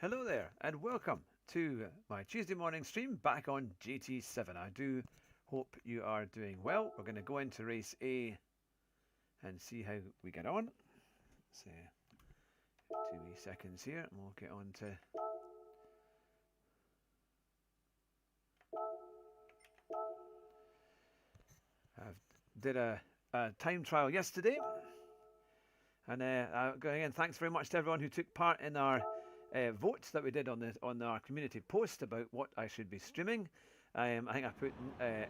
Hello there, and welcome to my Tuesday morning stream back on GT7. I do hope you are doing well. We're going to go into race A and see how we get on. So, 2 wee seconds here, and we'll get on to. I did a time trial yesterday, and again, thanks very much to everyone who took part in our votes that we did on our community post about what I should be streaming. I think I put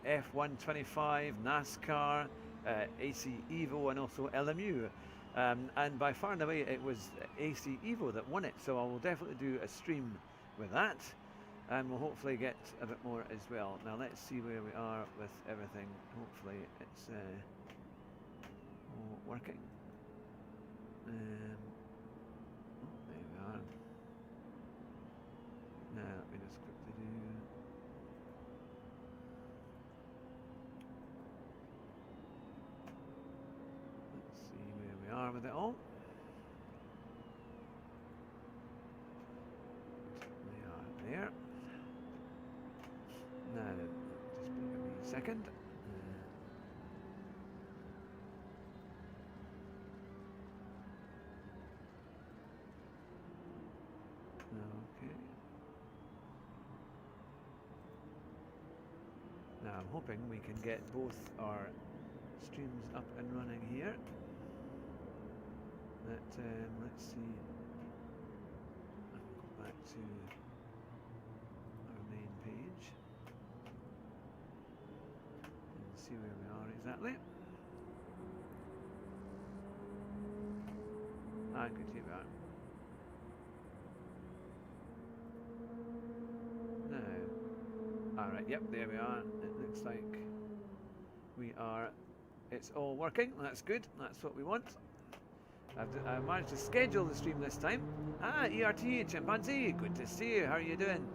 F125, NASCAR, AC Evo, and also LMU. And by far and away, it was AC Evo that won it. So I will definitely do a stream with that, and we'll hopefully get a bit more as well. Now let's see where we are with everything. Hopefully it's all working. There we are. Now let me just quickly do. Let's see where we are with it all. We are there. Now just give me a second. Okay. Now I'm hoping we can get both our streams up and running here. Let's see. I'll go back to our main page and see where we are exactly. Good, here we are. Alright, yep, there we are. It looks like we are, it's all working. That's good, that's what we want. I managed to schedule the stream this time. ERT, Chimpanzee, good to see you, how are you doing?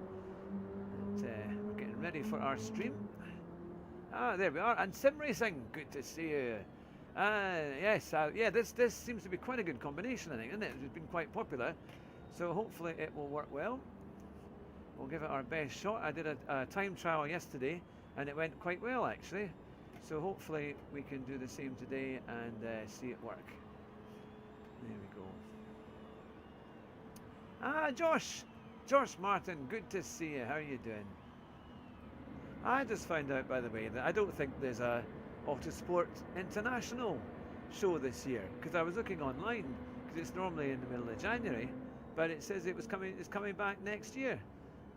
And, we're getting ready for our stream. There we are, and Sim Racing, good to see you. Yes, yeah, this seems to be quite a good combination, I think, isn't it? It's been quite popular, so hopefully it will work well. We'll give it our best shot. I did a time trial yesterday and it went quite well actually. So hopefully we can do the same today and see it work. There we go. Josh Martin, good to see you. How are you doing? I just found out, by the way, that I don't think there's a Autosport International show this year, because I was looking online, because it's normally in the middle of January, but it says it's coming back next year.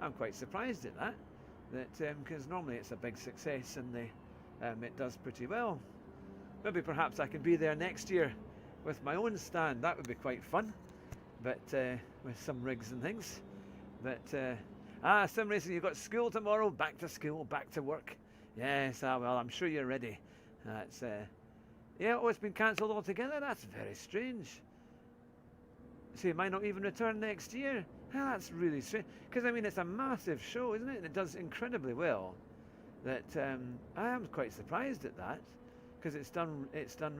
I'm quite surprised at that, because normally it's a big success and it does pretty well. Maybe perhaps I can be there next year with my own stand. That would be quite fun, but with some rigs and things. But Sim Racing, you've got school tomorrow. Back to school, back to work. Yes, well, I'm sure you're ready. That's yeah. Oh, it's been cancelled altogether. That's very strange. So you might not even return next year. That's really strange, because I mean it's a massive show, isn't it? And it does incredibly well. That I am quite surprised at that, because it's done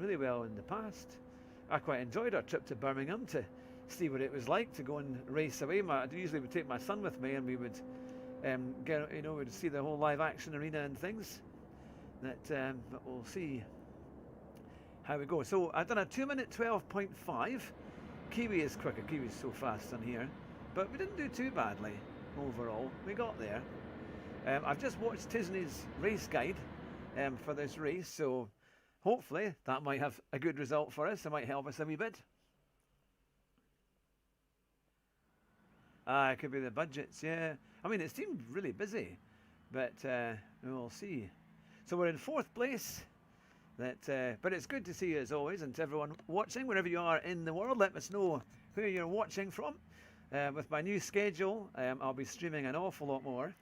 really well in the past. I quite enjoyed our trip to Birmingham to see what it was like to go and race away. I usually would take my son with me, and we would we'd see the whole live action arena and things. But we'll see how we go. So I've done a 2-minute 12.5. Kiwi is quicker. Kiwi's so fast on here. But we didn't do too badly overall. We got there. I've just watched Tisney's race guide for this race, so hopefully that might have a good result for us. It might help us a wee bit. It could be the budgets, yeah. I mean, it seemed really busy, but we'll see. So we're in 4th place. But it's good to see you as always, and to everyone watching, wherever you are in the world, let us know where you're watching from. With my new schedule, I'll be streaming an awful lot more,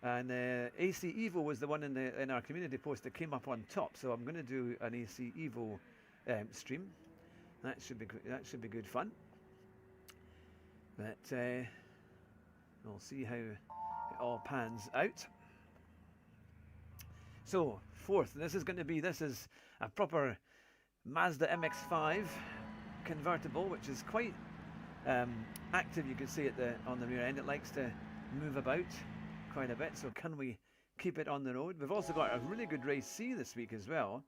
and AC Evo was the one in our community post that came up on top. So I'm going to do an AC Evo stream. That should be good fun. But we'll see how it all pans out. So 4th, this is a proper Mazda MX-5 convertible, which is quite active, you can see on the rear end. It likes to move about quite a bit, so can we keep it on the road? We've also got a really good race C this week as well.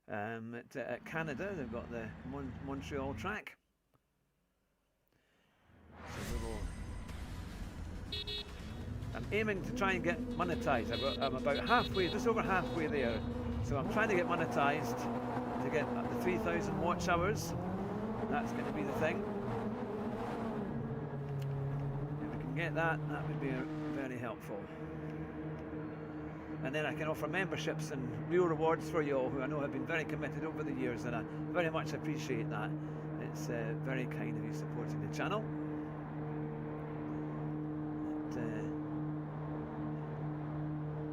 At Canada, they've got the Montreal track. So I'm aiming to try and get monetized. I'm about halfway, just over halfway there. So I'm trying to get monetized to get the 3,000 watch hours. That's going to be the thing. If we can get that, that would be very helpful. And then I can offer memberships and real rewards for you all who I know have been very committed over the years, and I very much appreciate that. It's very kind of you supporting the channel.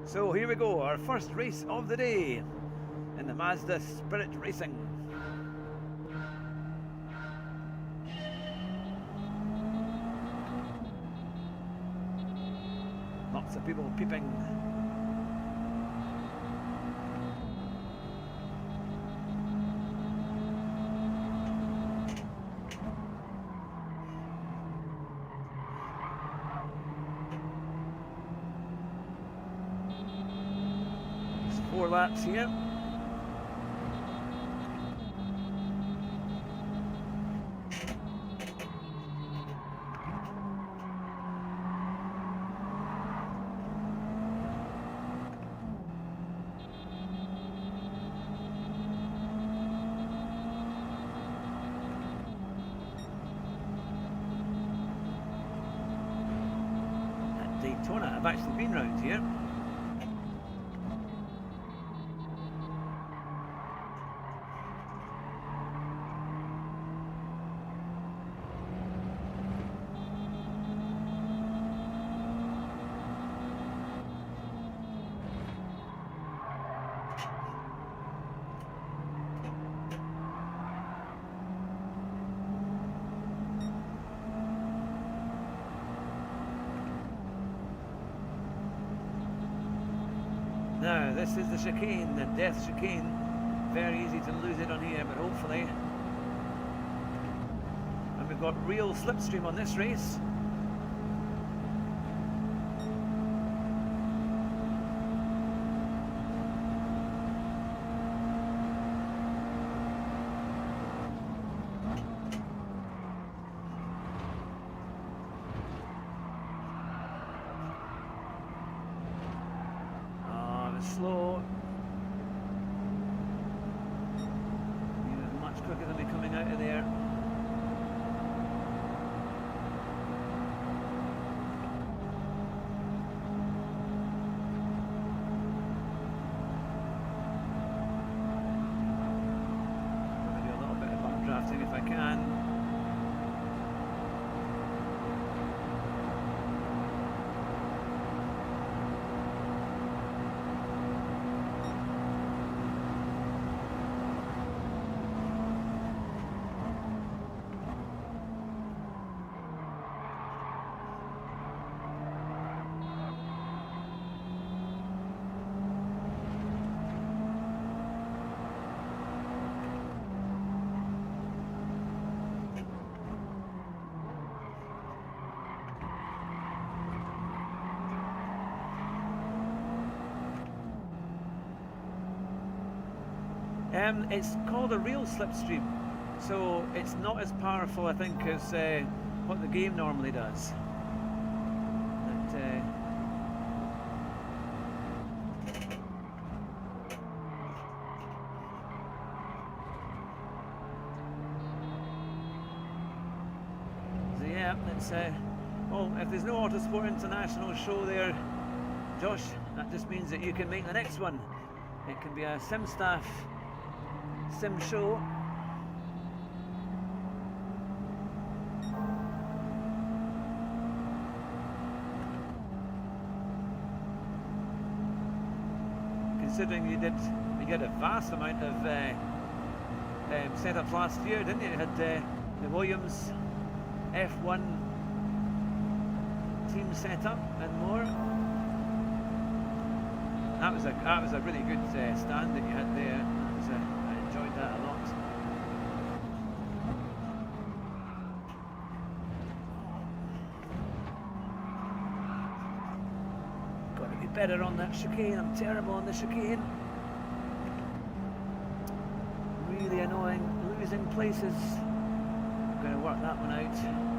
So here we go, our first race of the day in the Mazda Spirit Racing. Lots of people peeping. There's 4 laps here. Daytona, I've actually been round here. Now, this is the chicane, the death chicane. Very easy to lose it on here, but hopefully. And we've got real slipstream on this race. Slow. You're much quicker than me coming out of there. I'm going to do a little bit of bump drafting if I can. It's called a real slipstream, so it's not as powerful, I think, as what the game normally does. But, so yeah, it's well, if there's no Autosport International show there, Josh, that just means that you can make the next one. It can be a SimStaff sim show. Considering you get a vast amount of setups last year, didn't you? You had the Williams F1 team setup and more. That was a really good stand that you had there. I enjoyed that a lot. better on that chicane. I'm terrible on the chicane. Really annoying, losing places. I'm going to work that one out.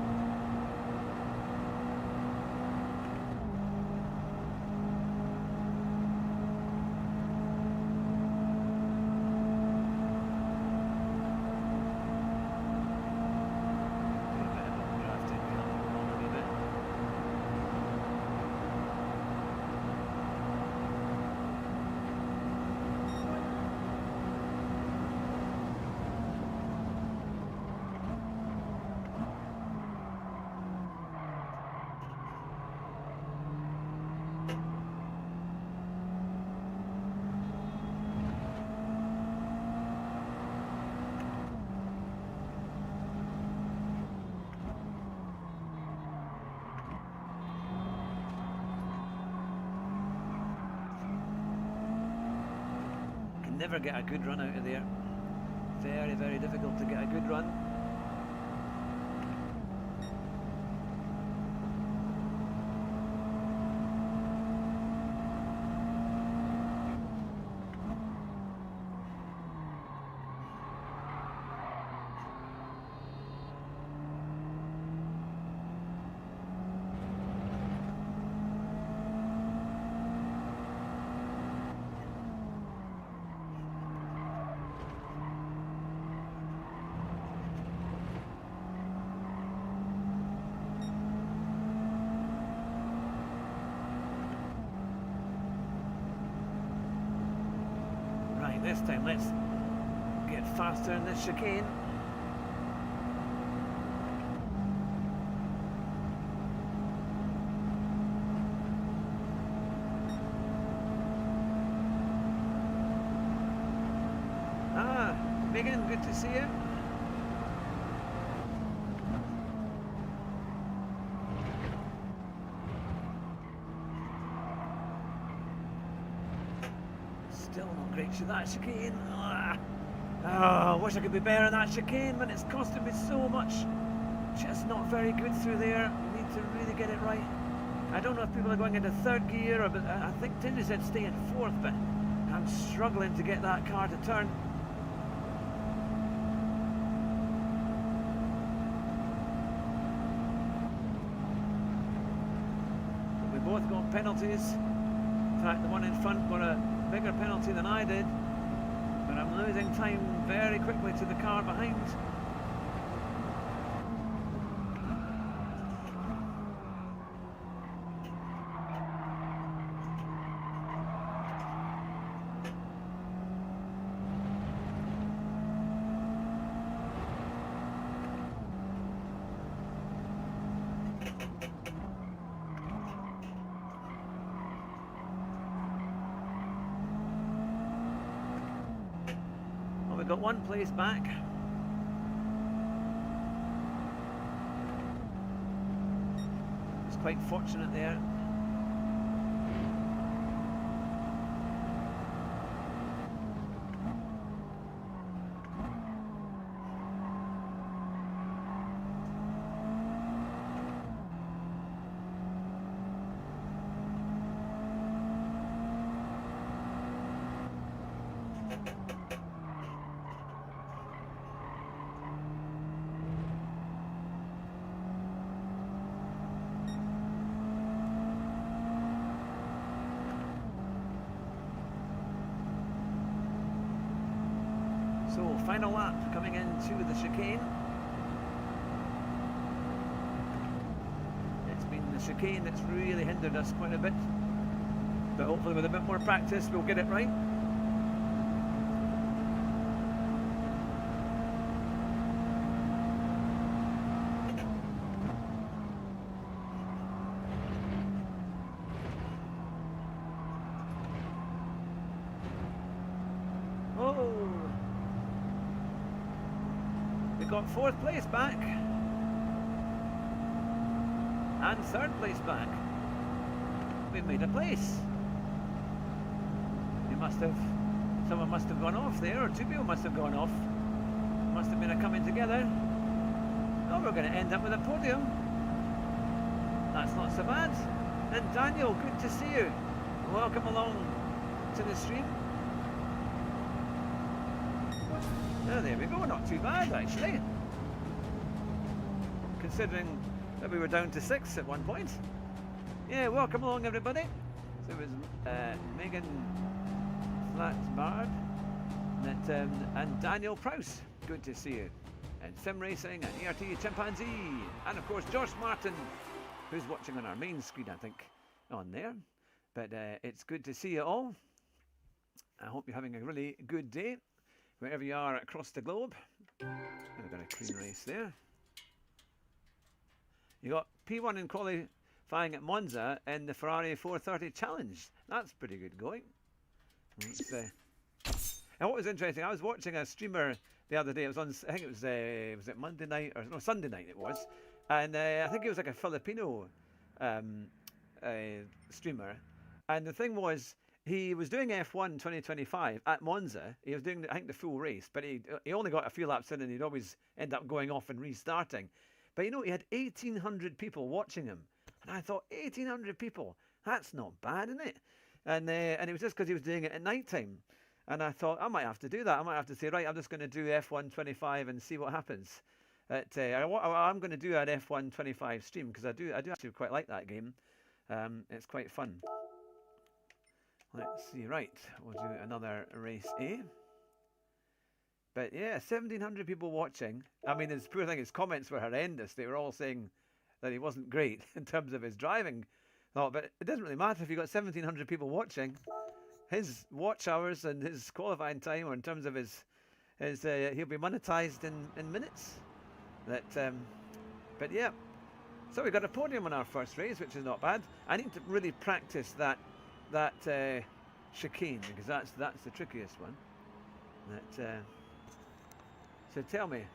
Never get a good run out of there. Very, very difficult to get a good run. This time let's get faster in this chicane. Ah, Megan, good to see you. Still not great to that chicane. I wish I could be better on that chicane, but it's costing me so much. Just not very good through there. Need to really get it right. I don't know if people are going into third gear, or but I think Tindy said stay in fourth, but I'm struggling to get that car to turn. But we both got penalties. In fact, the one in front got a bigger penalty than I did, but I'm losing time very quickly to the car behind. We've got one place back. It's quite fortunate there. So, final lap coming into the chicane. It's been the chicane that's really hindered us quite a bit, but hopefully with a bit more practice we'll get it right. Got fourth place back and third place back. We've made a place. Someone must have gone off there, or two people must have gone off. Must have been a coming together. Oh, we're going to end up with a podium. That's not so bad. And Daniel, good to see you. welcome along to the stream. Oh, there we go, not too bad actually. Considering that we were down to 6 at one point. Yeah, welcome along everybody. So it was Megan Flatsbard and Daniel Prowse. Good to see you. And Sim Racing and ERT Chimpanzee. And of course Josh Martin, who's watching on our main screen, I think, on there. But it's good to see you all. I hope you're having a really good day, wherever you are across the globe. We've got a clean race there. You got P1 in qualifying at Monza in the Ferrari 430 Challenge. That's pretty good going. And what was interesting, I was watching a streamer the other day. It was on, I think it was it Monday night or no, Sunday night it was, and I think it was like a Filipino streamer. And the thing was, he was doing F1 2025 at Monza. He was doing, I think, the full race, but he only got a few laps in, and he'd always end up going off and restarting. But you know, he had 1,800 people watching him, and I thought, 1,800 people, that's not bad, isn't it? And it was just because he was doing it at night time, and I thought I might have to do that. I might have to say, right, I'm just going to do F1 25 and see what happens. I'm going to do an F1 25 stream because I do actually quite like that game. It's quite fun. Let's see, right, we'll do another race A. But yeah, 1,700 people watching. I mean, his poor thing, his comments were horrendous. They were all saying that he wasn't great in terms of his driving. Oh, but it doesn't really matter if you've got 1,700 people watching. His watch hours and his qualifying time, or in terms of his he'll be monetized in minutes. But yeah, so we got a podium on our first race, which is not bad. I need to really practice that chicane, because that's the trickiest one. So tell me,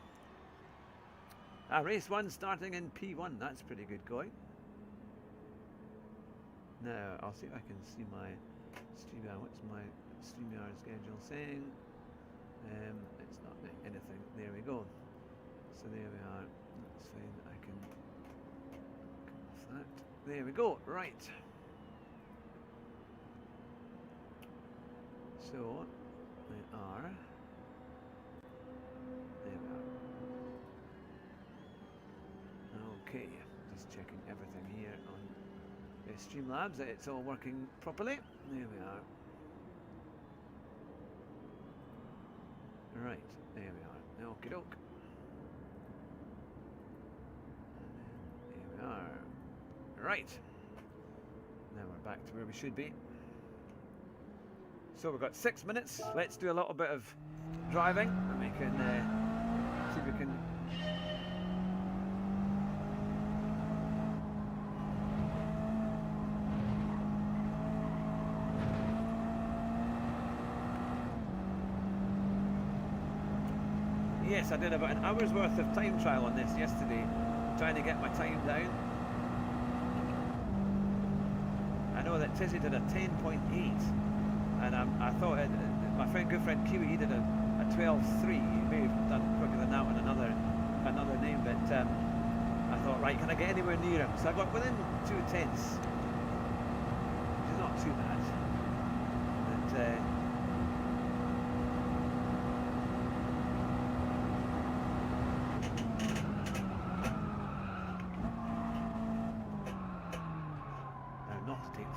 race 1 starting in P1. That's pretty good going. Now I'll see if I can see my StreamYard. What's my StreamYard schedule saying? It's not anything. There we go. So there we are. That's fine. I can go with that. There we go. Right. So they are. There we are. Okay. Just checking everything here on Streamlabs, that it's all working properly. There we are. Right, there we are. Okie doke. There we are. Right. Now we're back to where we should be. So we've got 6 minutes. Let's do a little bit of driving, and we can see if we can. Yes, I did about an hour's worth of time trial on this yesterday, trying to get my time down. I know that Tizzy did a 10.8, and I thought my good friend Kiwi, he did a 12.3. He may have done quicker than that on another name, but I thought, right, can I get anywhere near him? So I got within 2/10, which is not too bad. But,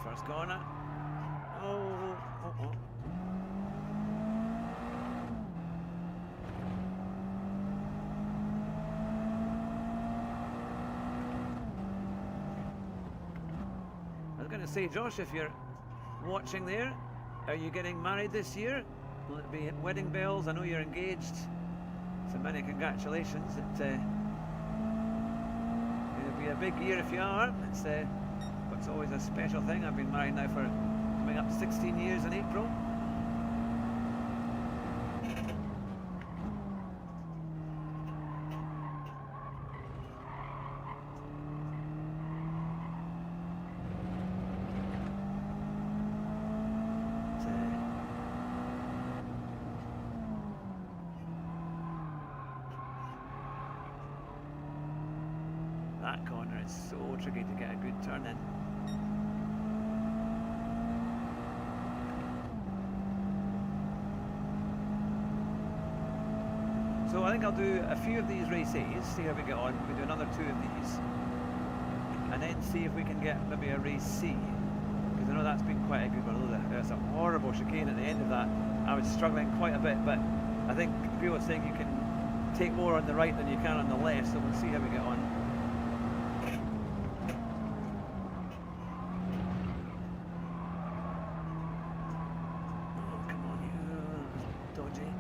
first corner. Oh. I was going to say, Josh, if you're watching there, are you getting married this year? Will it be wedding bells? I know you're engaged, so many congratulations. It'll be a big year if you are. It's always a special thing. I've been married now for coming up to 16 years in April. That corner is so tricky to get a good turn in. So I think I'll do a few of these races, see how we get on. We do another 2 of these, and then see if we can get maybe a race C, because I know that's been quite a good one. There's a horrible chicane at the end of that. I was struggling quite a bit, but I think people are saying you can take more on the right than you can on the left, so we'll see how we get on. Oh, come on, you dodgy.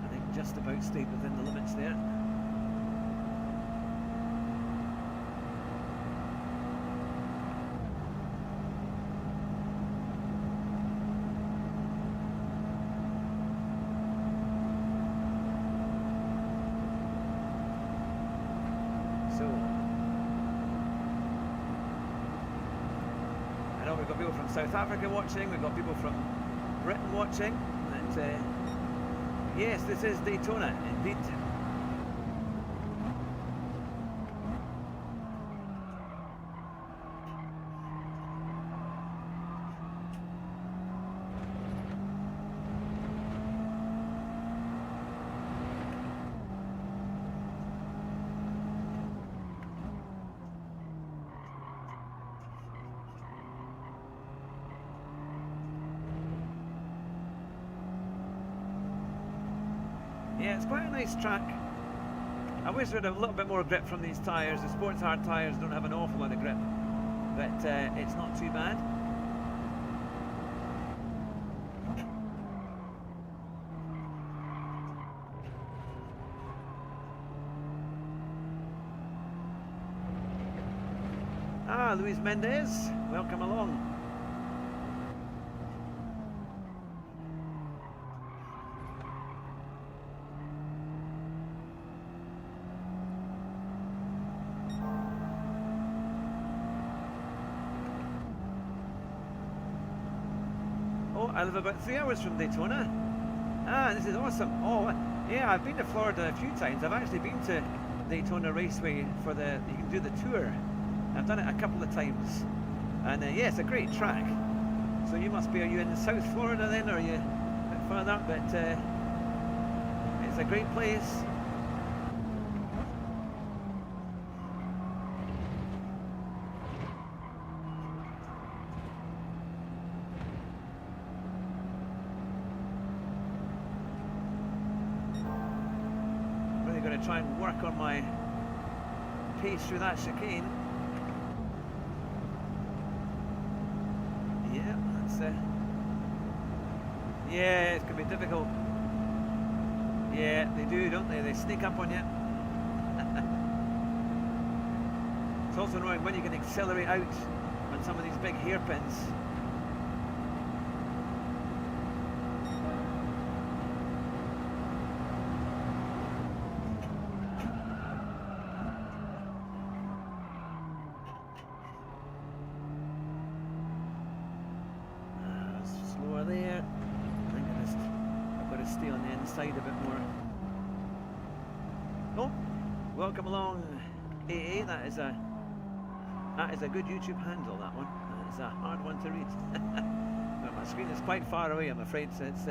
I think just about stayed within the limits there. We've got people from South Africa watching, we've got people from Britain watching, and yes, this is Daytona, indeed. Yeah, it's quite a nice track. I wish we had a little bit more grip from these tyres. The sports hard tyres don't have an awful lot of grip, but it's not too bad. Ah, Luis Mendez, welcome along. I live about 3 hours from Daytona. Ah, this is awesome. Oh, yeah, I've been to Florida a few times. I've actually been to Daytona Raceway for you can do the tour. I've done it a couple of times. And yeah, it's a great track. So you must be, are you in South Florida then, or are you a bit further up? But it's a great place. Try and work on my pace through that chicane. Yeah, that's yeah, it's gonna be difficult. Yeah, they do, don't they? They sneak up on you. It's also annoying when you can accelerate out on some of these big hairpins. There, I think I've got to stay on the inside a bit more. Oh, welcome along, AA. That is a good YouTube handle. That one. That is a hard one to read. Well, my screen is quite far away, I'm afraid. So it's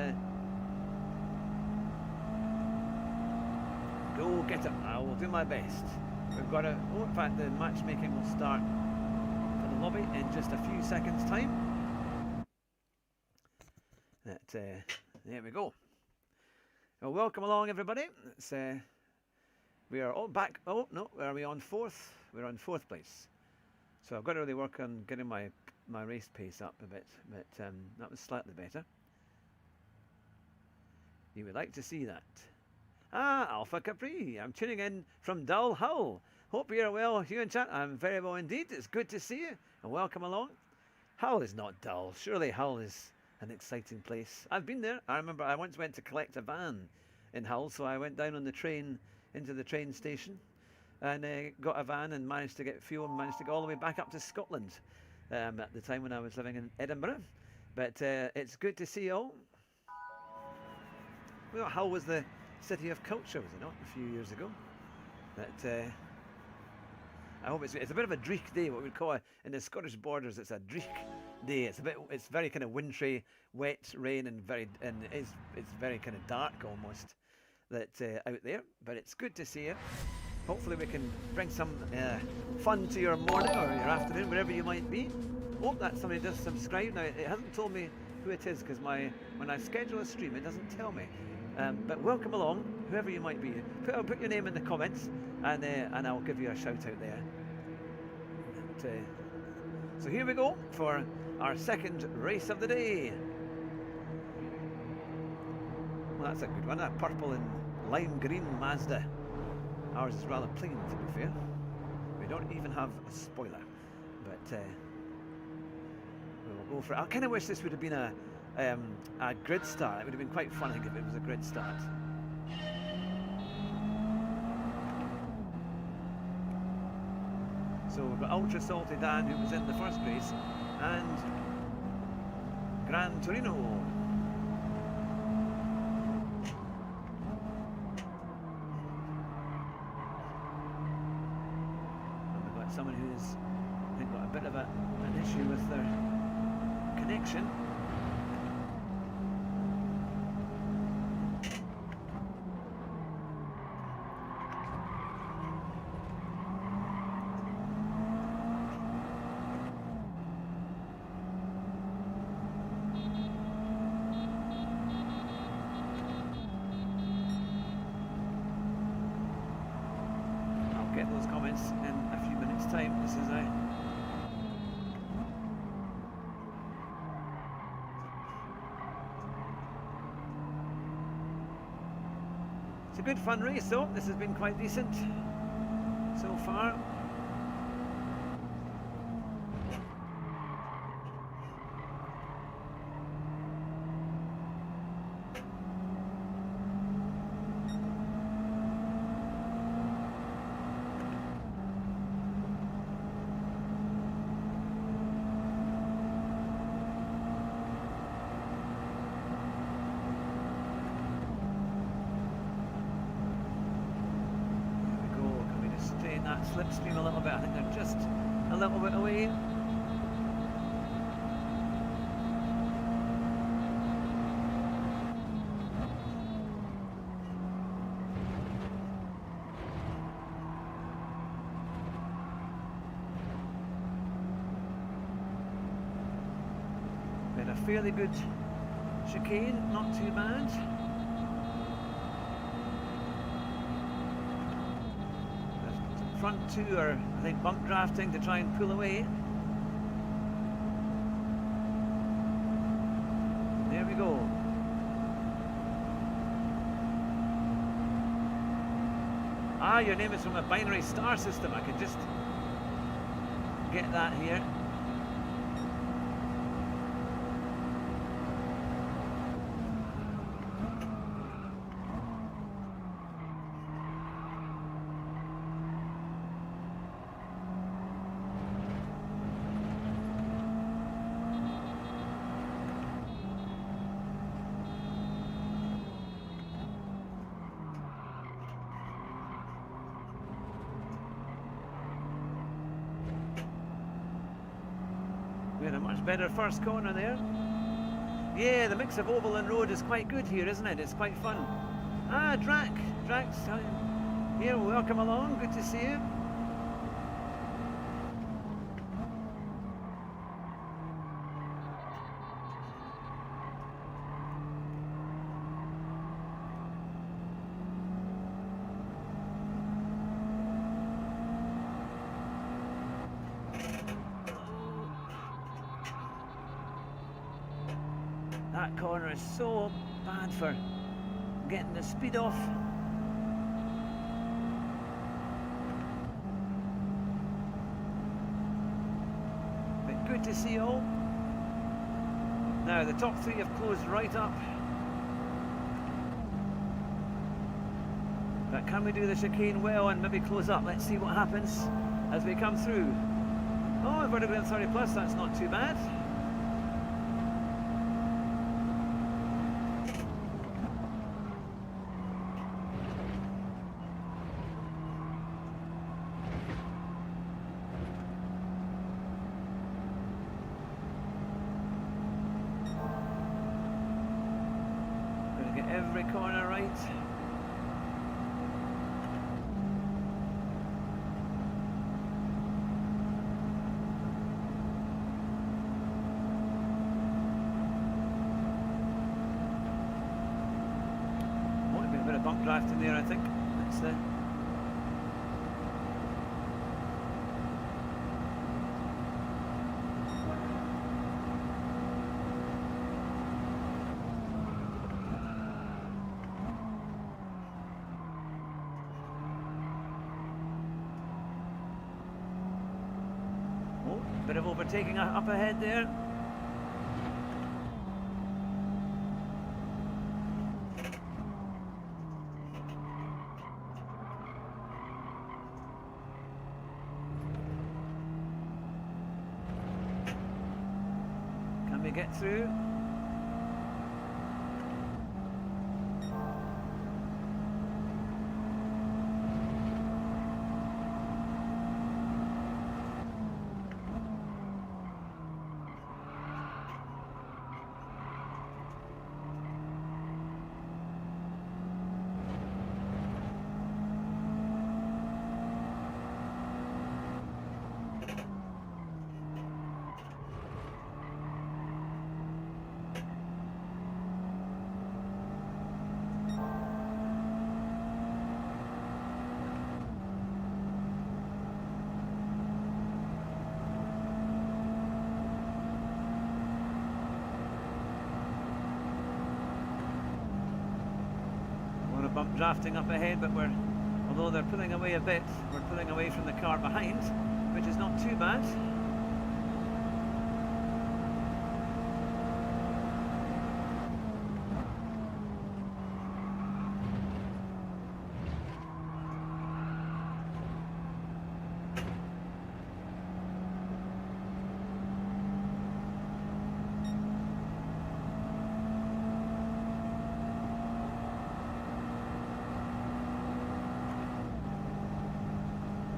go get it. I will do my best. We've got oh, in fact, the matchmaking will start for the lobby in just a few seconds' time. There we go. Well, welcome along, everybody. We are all back. Oh no, are we on 4th? We're on 4th place. So I've got to really work on getting my race pace up a bit, but that was slightly better. You would like to see that. Ah, Alpha Capri. I'm tuning in from Dull, Hull. Hope you're well, Hugh and chat. I'm very well indeed. It's good to see you, and welcome along. Hull is not dull. Surely Hull is an exciting place. I've been there. I remember I once went to collect a van in Hull, so I went down on the train into the train station and got a van and managed to get fuel and managed to go all the way back up to Scotland at the time when I was living in Edinburgh. But it's good to see you all. Well, Hull was the city of culture, was it not, a few years ago? But I hope it's a bit of a dreich day, what we'd call it in the Scottish borders. It's a dreich day. It's very kind of wintry, wet, rain, and it's very kind of dark almost out there. But it's good to see you. Hopefully we can bring some fun to your morning or your afternoon, wherever you might be. Hope that somebody does subscribe. Now, it hasn't told me who it is, because when I schedule a stream, it doesn't tell me. But welcome along, whoever you might be. Put your name in the comments, and I'll give you a shout out there. And, so here we go for our second race of the day. Well, that's a good one, a purple and lime green Mazda. Ours is rather plain, to be fair. We don't even have a spoiler, but we'll go for it. I kind of wish this would have been a grid start. It would have been quite fun, I think, if it was a grid start. So we've got Ultra Salty Dan, who was in the first race, and Gran Torino. And we've got someone who's, I think, got a bit of an issue with their connection. A good fun race though. This has been quite decent so far. Slipstream a little bit. I think they're just a little bit away. Been a fairly good chicane, not too bad. Front two are, I think, bump drafting to try and pull away. There we go. Ah, your name is from a binary star system. I can just get that here. We had a much better first corner there. Yeah, the mix of oval and road is quite good here, isn't it? It's quite fun. Ah, Drax, here, welcome along, good to see you. That corner is so bad for getting the speed off. But good to see you all. Now the top three have closed right up. But can we do the chicane well and maybe close up? Let's see what happens as we come through. Oh, I've already been 30 plus, that's not too bad. every corner right. Might be a bit of bump drafting there, I think. That's the bit of overtaking up ahead there. Can we get through? Bump drafting up ahead, but although they're pulling away a bit, we're pulling away from the car behind, which is not too bad.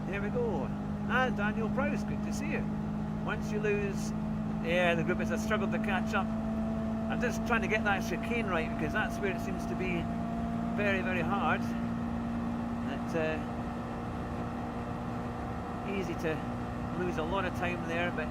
There we go. And Daniel Prowse, good to see you. Once you lose, yeah, the group has struggled to catch up. I'm just trying to get that chicane right, because that's where it seems to be very, very hard. It's easy to lose a lot of time there, but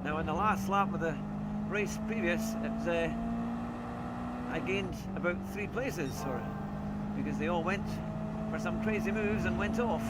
now in the last lap of the race previous, it was, I gained about 3 places, because they all went for some crazy moves and went off.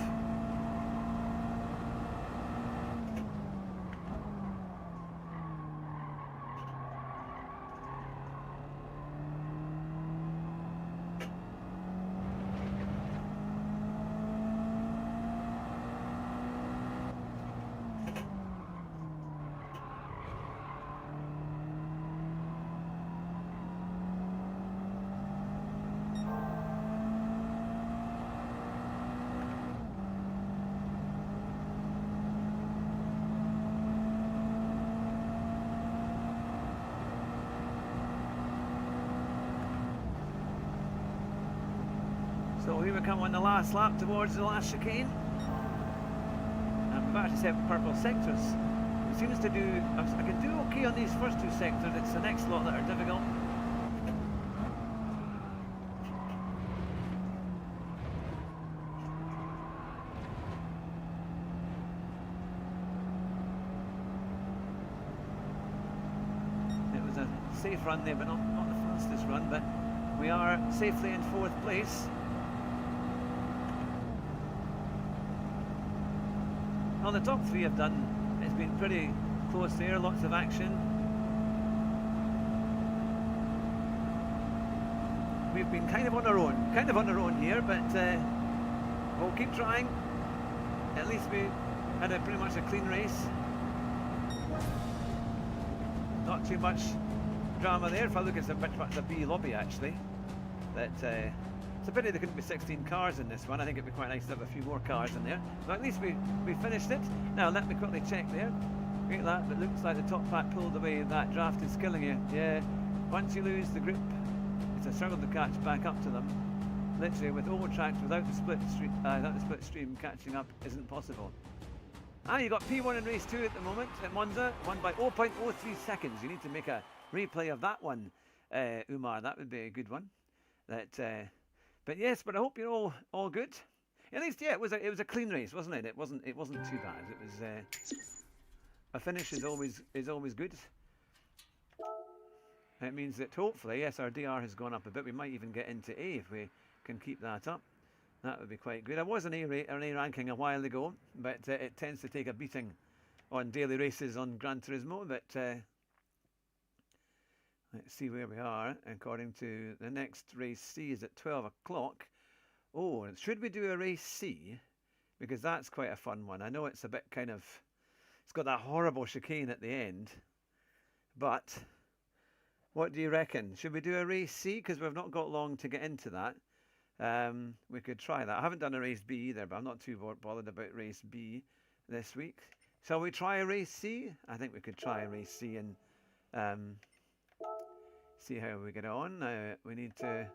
So here we come on the last lap towards the last chicane. And we've actually set purple sectors. It seems to do, I can do okay on these first 2 sectors, it's the next lot that are difficult. It was a safe run there, but not the fastest run, but we are safely in 4th place. Well, the top 3 have done, it's been pretty close there, lots of action. We've been kind of on our own here, but we'll keep trying. At least we had pretty much a clean race. Not too much drama there. If I look at the B lobby actually, that It's a pity there couldn't be 16 cars in this one. I think it'd be quite nice to have a few more cars in there. But at least we finished it. Now let me quickly check there. Look at that. It looks like the top pack pulled away. That draft is killing you. Yeah. Once you lose the grip, it's a struggle to catch back up to them. Literally, with old tracks, without the split stream, catching up isn't possible. Ah, you got P1 in race 2 at the moment at Monza, won by 0.03 seconds. You need to make a replay of that one, Umar. That would be a good one. But yes, but I hope you're all good. At least, yeah, it was a clean race, wasn't it? It wasn't too bad. It was a finish is always good. It means that hopefully, yes, our DR has gone up a bit. We might even get into A if we can keep that up. That would be quite good. I was an A ranking a while ago, but it tends to take a beating on daily races on Gran Turismo. But let's see where we are. According to the next race C is at 12 o'clock. Oh, should we do a race C? Because that's quite a fun one. I know it's a bit kind of... It's got that horrible chicane at the end. But what do you reckon? Should we do a race C? Because we've not got long to get into that. We could try that. I haven't done a race B either, but I'm not too bothered about race B this week. Shall we try a race C? I think we could try a race C and see how we get on. We need to...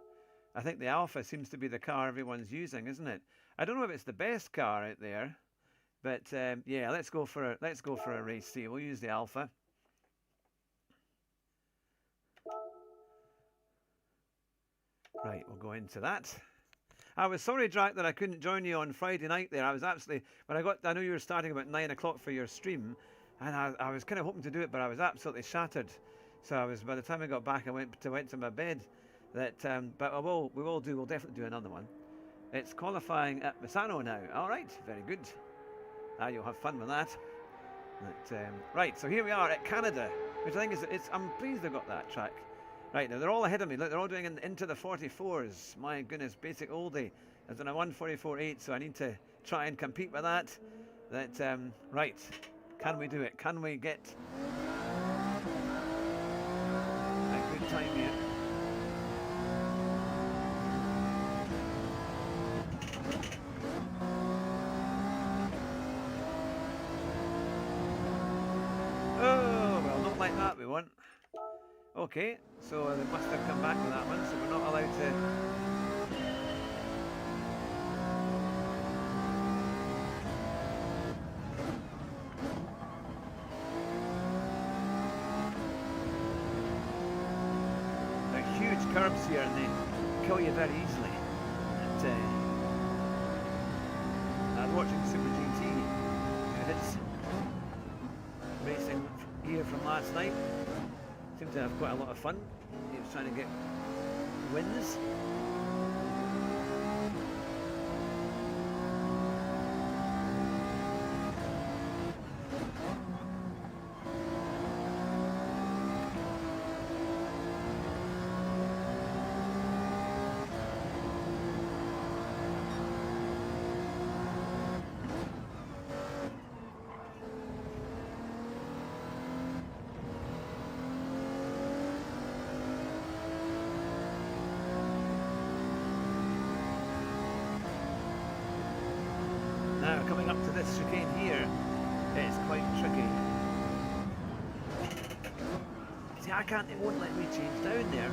I think the Alpha seems to be the car everyone's using, isn't it? I don't know if it's the best car out there, but yeah, let's go for a race C. We'll use the Alpha. Right, we'll go into that. I was sorry, Drac, that I couldn't join you on Friday night there. I was absolutely... I know you were starting about 9 o'clock for your stream, and I was kind of hoping to do it, but I was absolutely shattered. So by the time I got back, I went to my bed. But we'll definitely do another one. It's qualifying at Misano now. All right, very good. You'll have fun with that. Right, so here we are at Canada, which I think I'm pleased they've got that track. Right, now they're all ahead of me. Look, they're all doing into the 44s. My goodness, basic oldie. I've done a 1:44.8, so I need to try and compete with that. Right, can we do it? Can we get a good time here? Oh, well, not like that we want. Okay, so they must have come back with that one, so we're not allowed to... They're huge curbs here and they kill you very easily. I was watching Super GT, it's racing here from last night. Seemed to have quite a lot of fun. He was trying to get wins. Now, coming up to this chicane here, it's quite tricky. See, it won't let me change down there.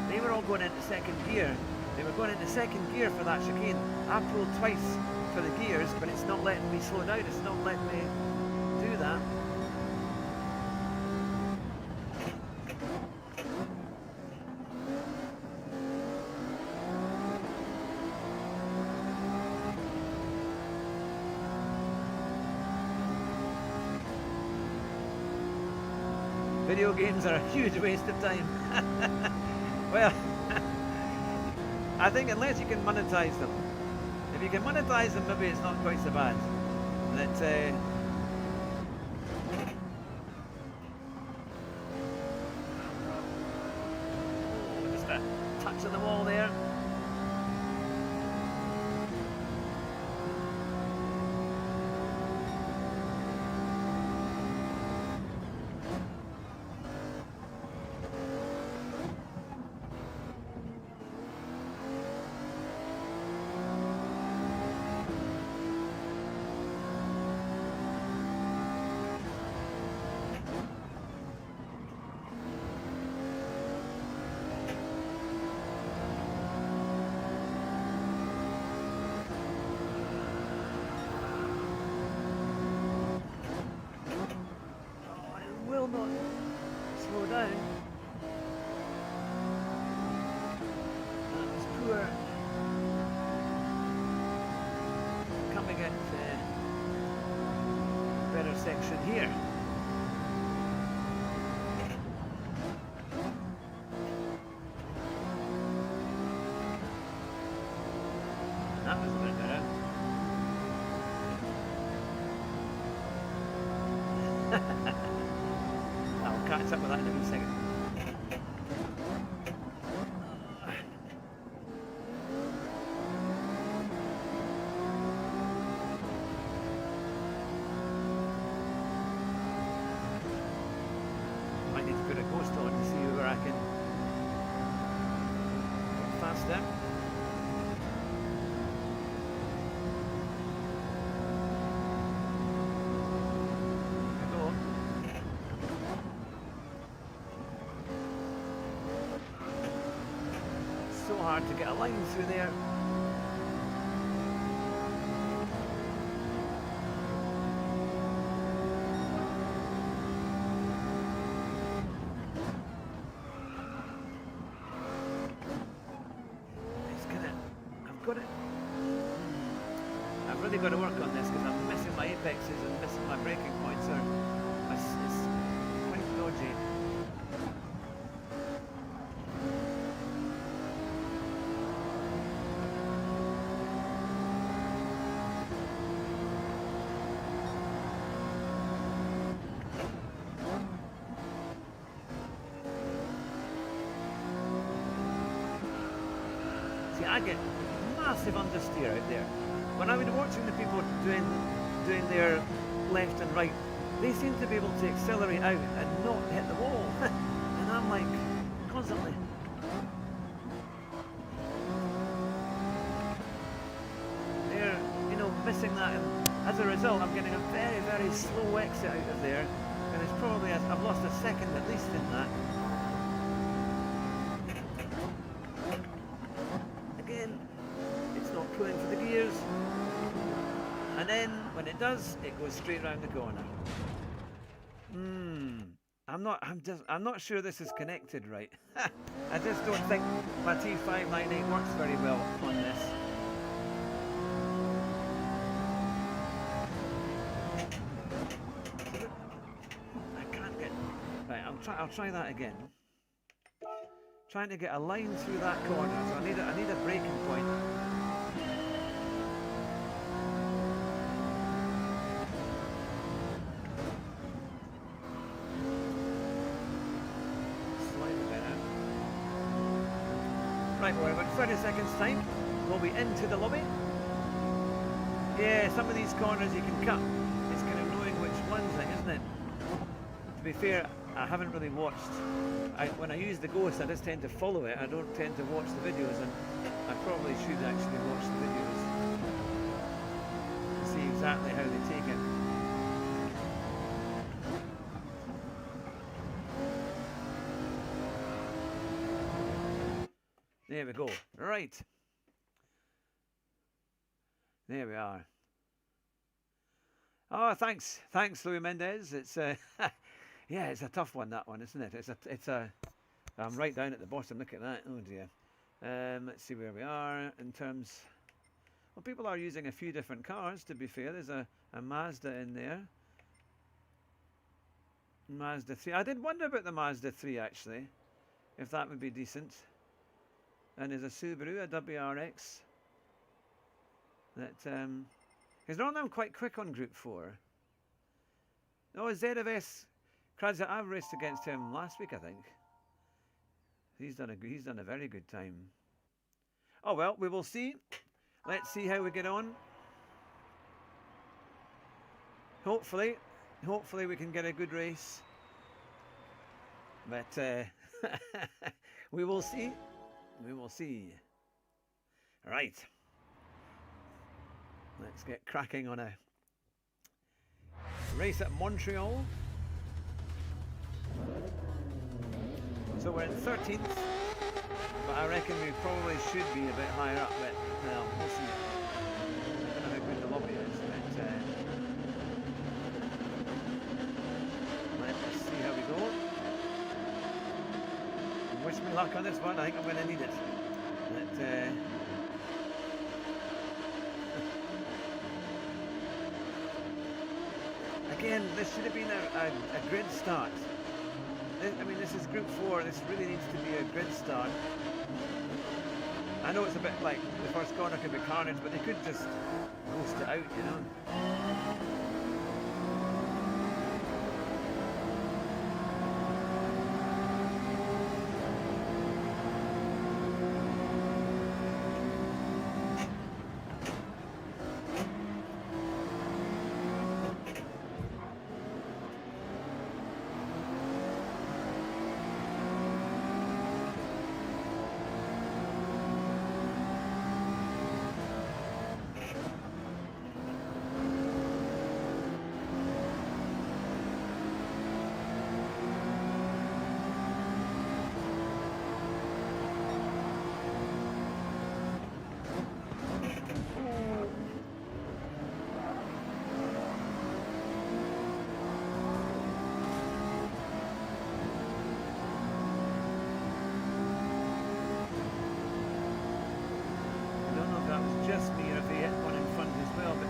They were all going into second gear. They were going into second gear for that chicane. I pulled twice for the gears, but it's not letting me slow down. It's not letting me do that. Video games are a huge waste of time. Well, I think unless you can monetize them. If you can monetize them, maybe it's not quite so bad. Just a touch on the wall there. That was a bit better. I'll catch up with that in a wee second. Might need to put a ghost on to see where I can go faster. So hard to get a line through there. I've got it. I've really got to work on this because I'm missing my apexes and missing my braking points. It's quite dodgy. I get massive understeer out there. When I was watching the people doing their left and right, they seem to be able to accelerate out and not hit the wall. And I'm like, constantly. They're, missing that, and as a result, I'm getting a very, very slow exit out of there. And it's probably, I've lost a second at least in that. Pulling for the gears, and then when it does, it goes straight round the corner. I'm not sure this is connected right. I just don't think my T598 works very well on this. I can't get right. I'll try that again. Trying to get a line through that corner, so I need a braking point. Right, we're about 30 seconds time. We'll be into the lobby. Yeah, some of these corners you can cut. It's kind of knowing which ones, isn't it? To be fair, I haven't really watched. When I use the Ghost, I just tend to follow it. I don't tend to watch the videos, and I probably should actually watch the videos to see exactly how they take it. There we go. Right. There we are. Oh, thanks, Louis Mendez. It's yeah, it's a tough one, that one, isn't it? I'm right down at the bottom. Look at that. Oh dear. Let's see where we are in terms. Well, people are using a few different cars. To be fair, there's a Mazda in there. Mazda 3. I did wonder about the Mazda 3 actually, if that would be decent. And there's a Subaru, a WRX. That because normally I'm quite quick on Group 4. Oh, ZFS Kradza, I've raced against him last week, I think. He's done a very good time. Oh well, we will see. Let's see how we get on. Hopefully we can get a good race. But we will see. We will see. Right. Let's get cracking on a race at Montreal. So we're in 13th, but I reckon we probably should be a bit higher up, but well, we'll see. I don't know how good the lobby is, but let's see how we go. Wish me luck on this one. I think I'm going to need it. But, again, this should have been a grid start. I mean, this is Group 4. This really needs to be a grid start. I know it's a bit like the first corner could be carnage, but they could just roast it out, you know. Just me, or if he hit one in front as well, but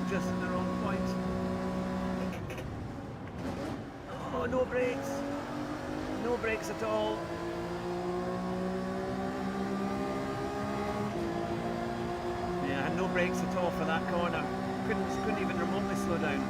just in the wrong point. Oh, no brakes. No brakes at all. Yeah, I had no brakes at all for that corner. Couldn't even remotely slow down.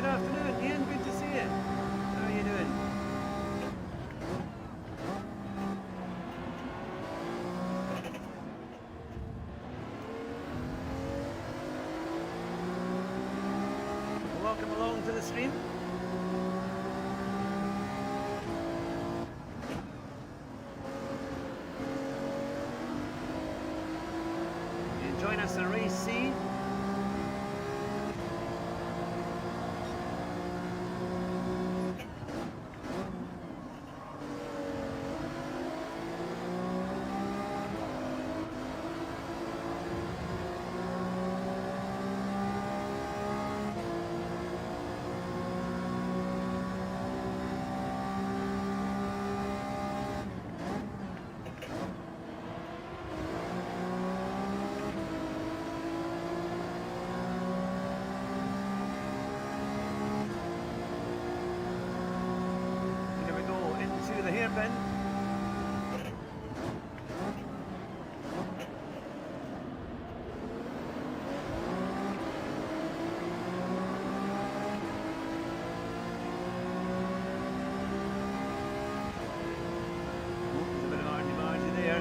good afternoon. Ian, good to see you. How are you doing? Welcome along to the stream. You join us in race C. Hairpin. There's a bit of argy-bargy there.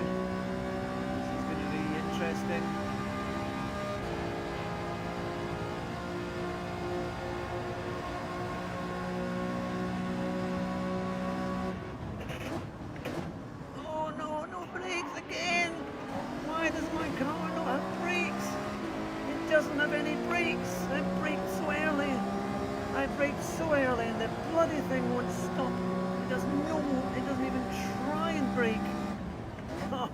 This is going to be interesting. Doesn't have any brakes. I braked so early. I braked so early and the bloody thing won't stop. It doesn't know. It doesn't even try and brake. Oh.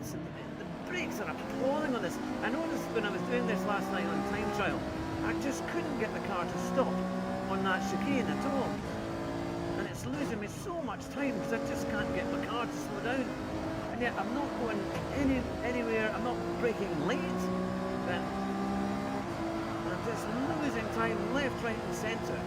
The brakes are appalling on this. I noticed when I was doing this last night on time trial, I just couldn't get the car to stop on that chicane at all. And it's losing me so much time because I just can't get my car to slow down. And yet I'm not going anywhere, I'm not braking late, but I'm just losing time left, right and centre.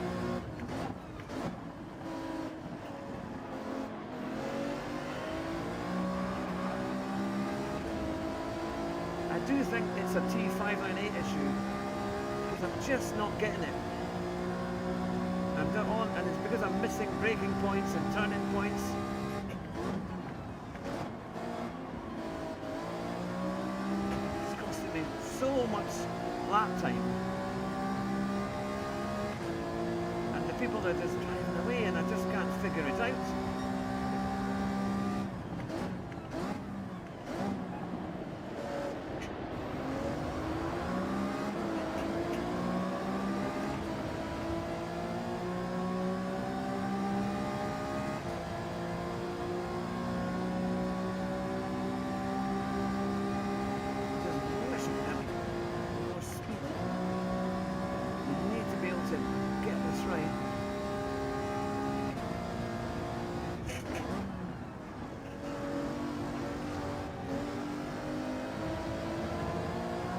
I do think it's a T598 issue, because I'm just not getting it. And it's because I'm missing braking points and turning points. So much lap time, and the people are just driving away and I just can't figure it out.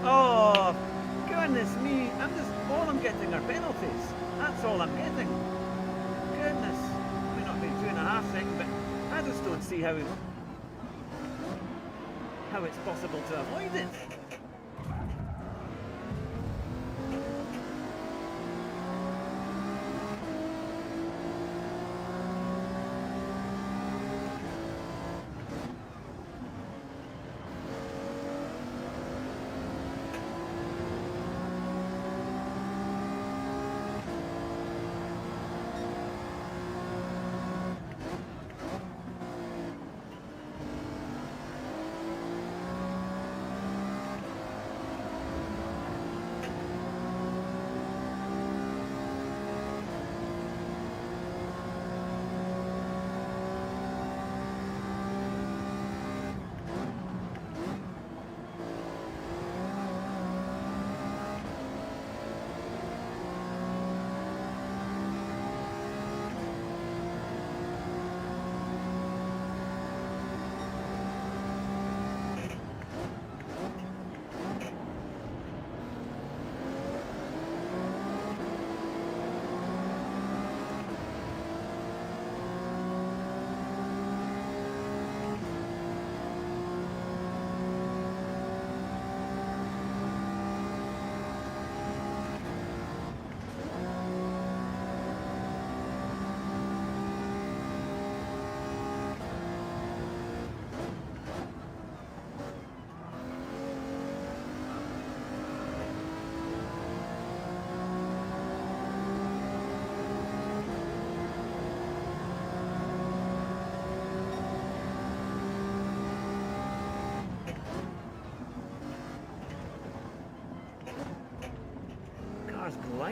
Oh, goodness me, all I'm getting are penalties. That's all I'm getting. Goodness. It may not be 2.5 seconds, but I just don't see how it's possible to avoid it.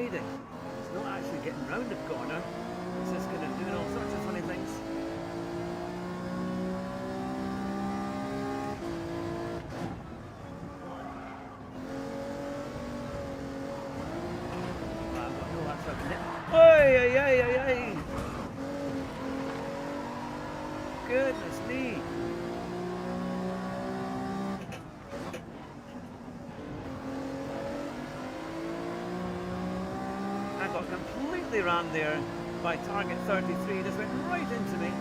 sliding. It's not actually getting round the corner. It's just kind of doing all sorts of funny things. Well, I've got no luck with it. Oi, oi, oi, oi, oi. Goodness me. I got completely rammed there by target 33, just went right into me.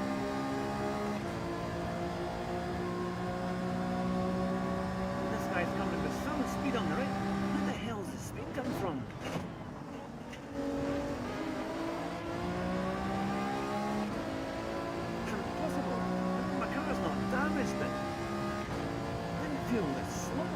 And this guy's coming with some speed on the right. Where the hell's the speed come from? It's impossible. My car's not damaged, but I didn't feel this slow.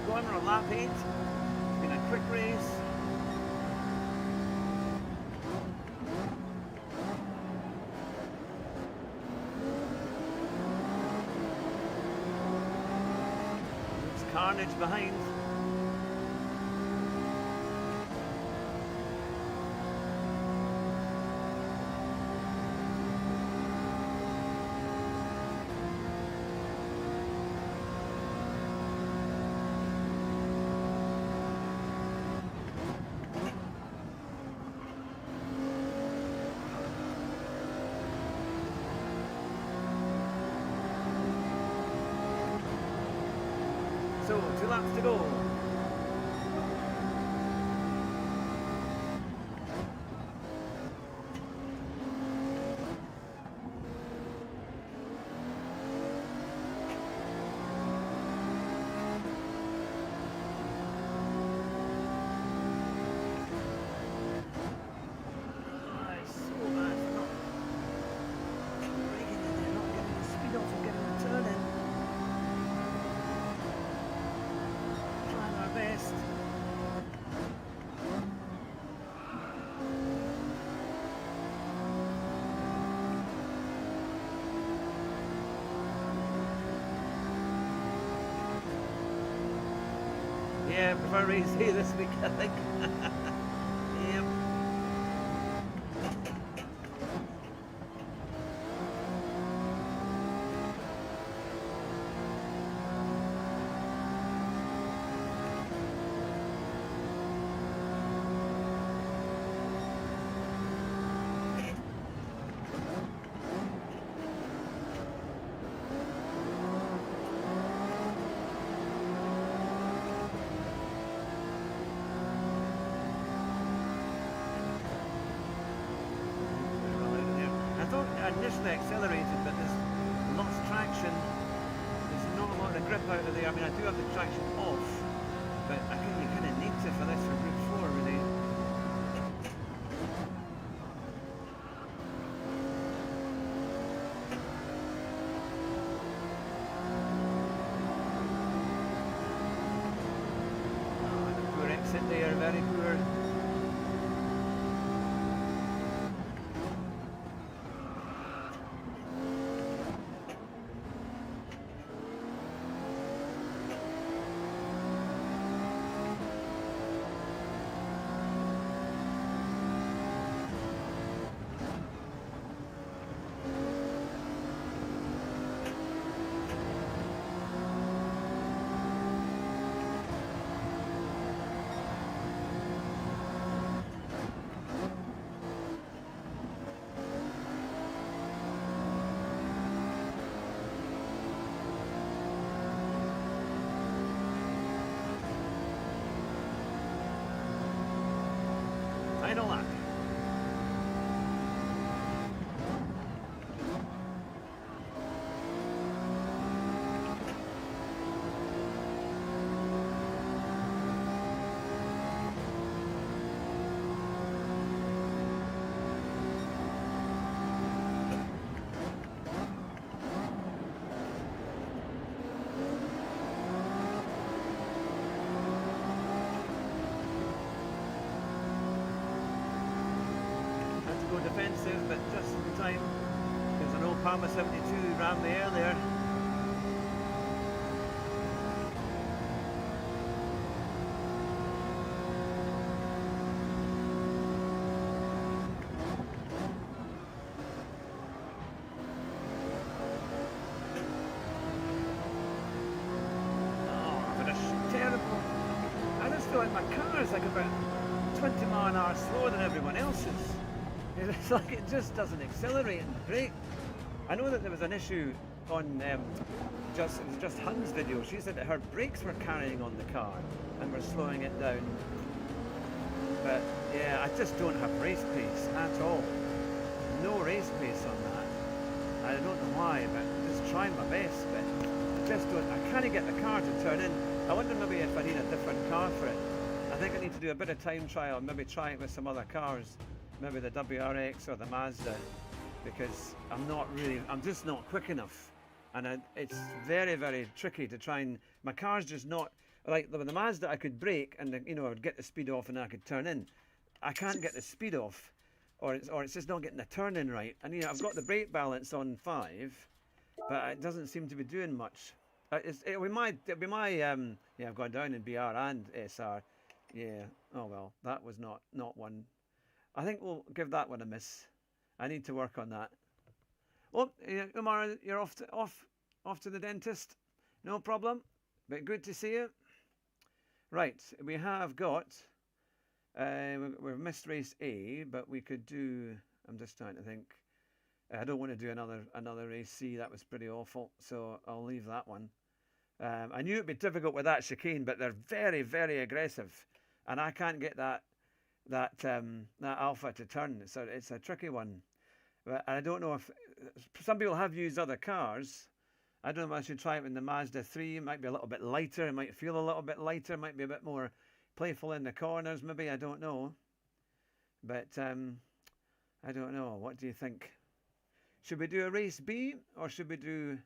We're on lap 8. It's been a quick race. There's carnage behind. So, 2 laps to go. Yeah, I prefer race A this week, I think. Yep. Initially accelerated, but there's lost traction. There's not a lot of grip out of there. I mean, I do have the traction off, but I think you kind of need to for this for Group 4, really. final lap. Go defensive, but just in time because an old Palmer 72 rammed the air there. Oh, but it's terrible. I just feel like my car is like about 20 mile an hour slower than everyone else's. It's like it just doesn't accelerate and brake. I know that there was an issue on it was just Hun's video. She said that her brakes were carrying on the car and were slowing it down. But yeah, I just don't have race pace at all. No race pace on that. I don't know why, but I'm just trying my best. But I just don't. I can't get the car to turn in. I wonder maybe if I need a different car for it. I think I need to do a bit of time trial. Maybe try it with some other cars. Maybe the WRX or the Mazda, because I'm just not quick enough, and it's very, very tricky to try and, my car's just not, like with the Mazda I could brake and I would get the speed off and I could turn in. I can't get the speed off, or it's just not getting the turn in right, and I've got the brake balance on 5, but it doesn't seem to be doing much. It'll be my, yeah, I've gone down in BR and SR, yeah, oh well, that was not one. I think we'll give that one a miss. I need to work on that. Well, Umar, you're off to the dentist. No problem. But good to see you. Right, we have got. We've missed race A, but we could do. I'm just trying to think. I don't want to do another race C. That was pretty awful. So I'll leave that one. I knew it'd be difficult with that chicane, but they're very, very aggressive, and I can't get that alpha to turn. So it's a tricky one. But I don't know if some people have used other cars. I don't know if I should try it with the Mazda 3. It might be a little bit lighter. It might feel a little bit lighter. It might be a bit more playful in the corners. Maybe, I don't know. But I don't know. What do you think? Should we do a race B or should we do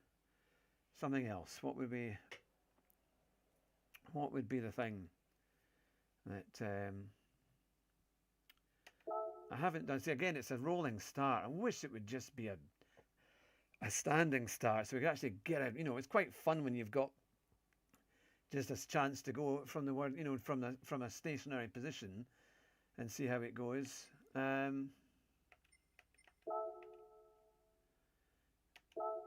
something else? What would be the thing that I haven't done? See, again, it's a rolling start. I wish it would just be a standing start, so we can actually get a. It's quite fun when you've got just a chance to go from the word, from a stationary position, and see how it goes.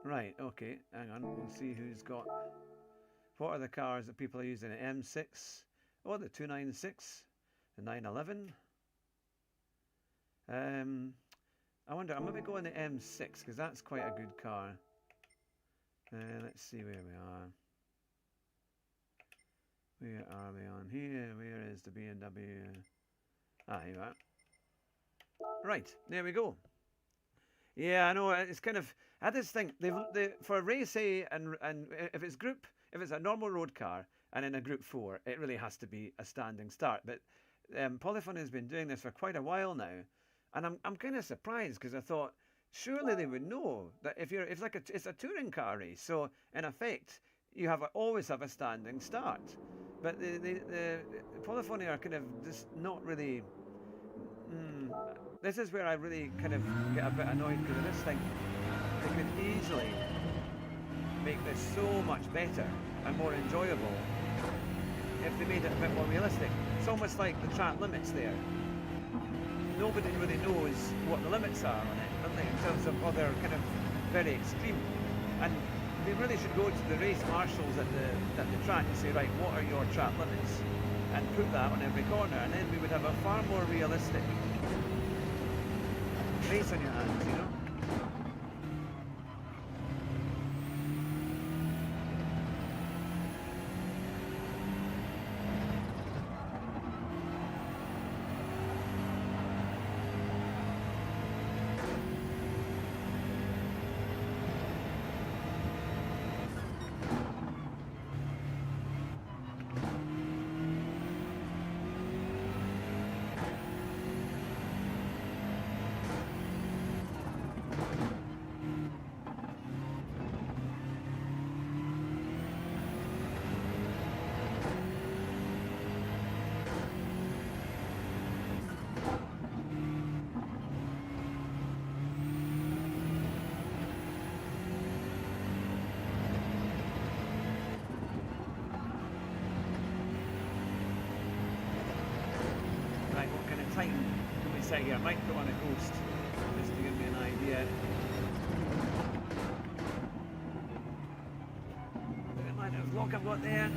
Right. Okay. Hang on. We'll see who's got. What are the cars that people are using? An M6. Oh, the 296, the 911. I wonder, I'm maybe going the M6 because that's quite a good car. Let's see where we are. Where are we on here? Where is the BMW? Ah, here we are. Right, there we go. Yeah, I know, it's kind of, I just think, for race A and if it's a normal road car and in a Group 4, it really has to be a standing start. But Polyphony has been doing this for quite a while now. And I'm kind of surprised because I thought surely they would know that it's a touring car race, so in effect you always have a standing start. But the Polyphony are kind of just not really. This is where I really kind of get a bit annoyed because I just think they could easily make this so much better and more enjoyable if they made it a bit more realistic. It's almost like the track limits there. Nobody really knows what the limits are on it, don't they, in terms of other kind of very extreme. And they really should go to the race marshals at the track and say, right, what are your track limits? And put that on every corner, and then we would have a far more realistic race on your hands, check here. I might put on a ghost just to give me an idea. Look at my little vlog I've got there.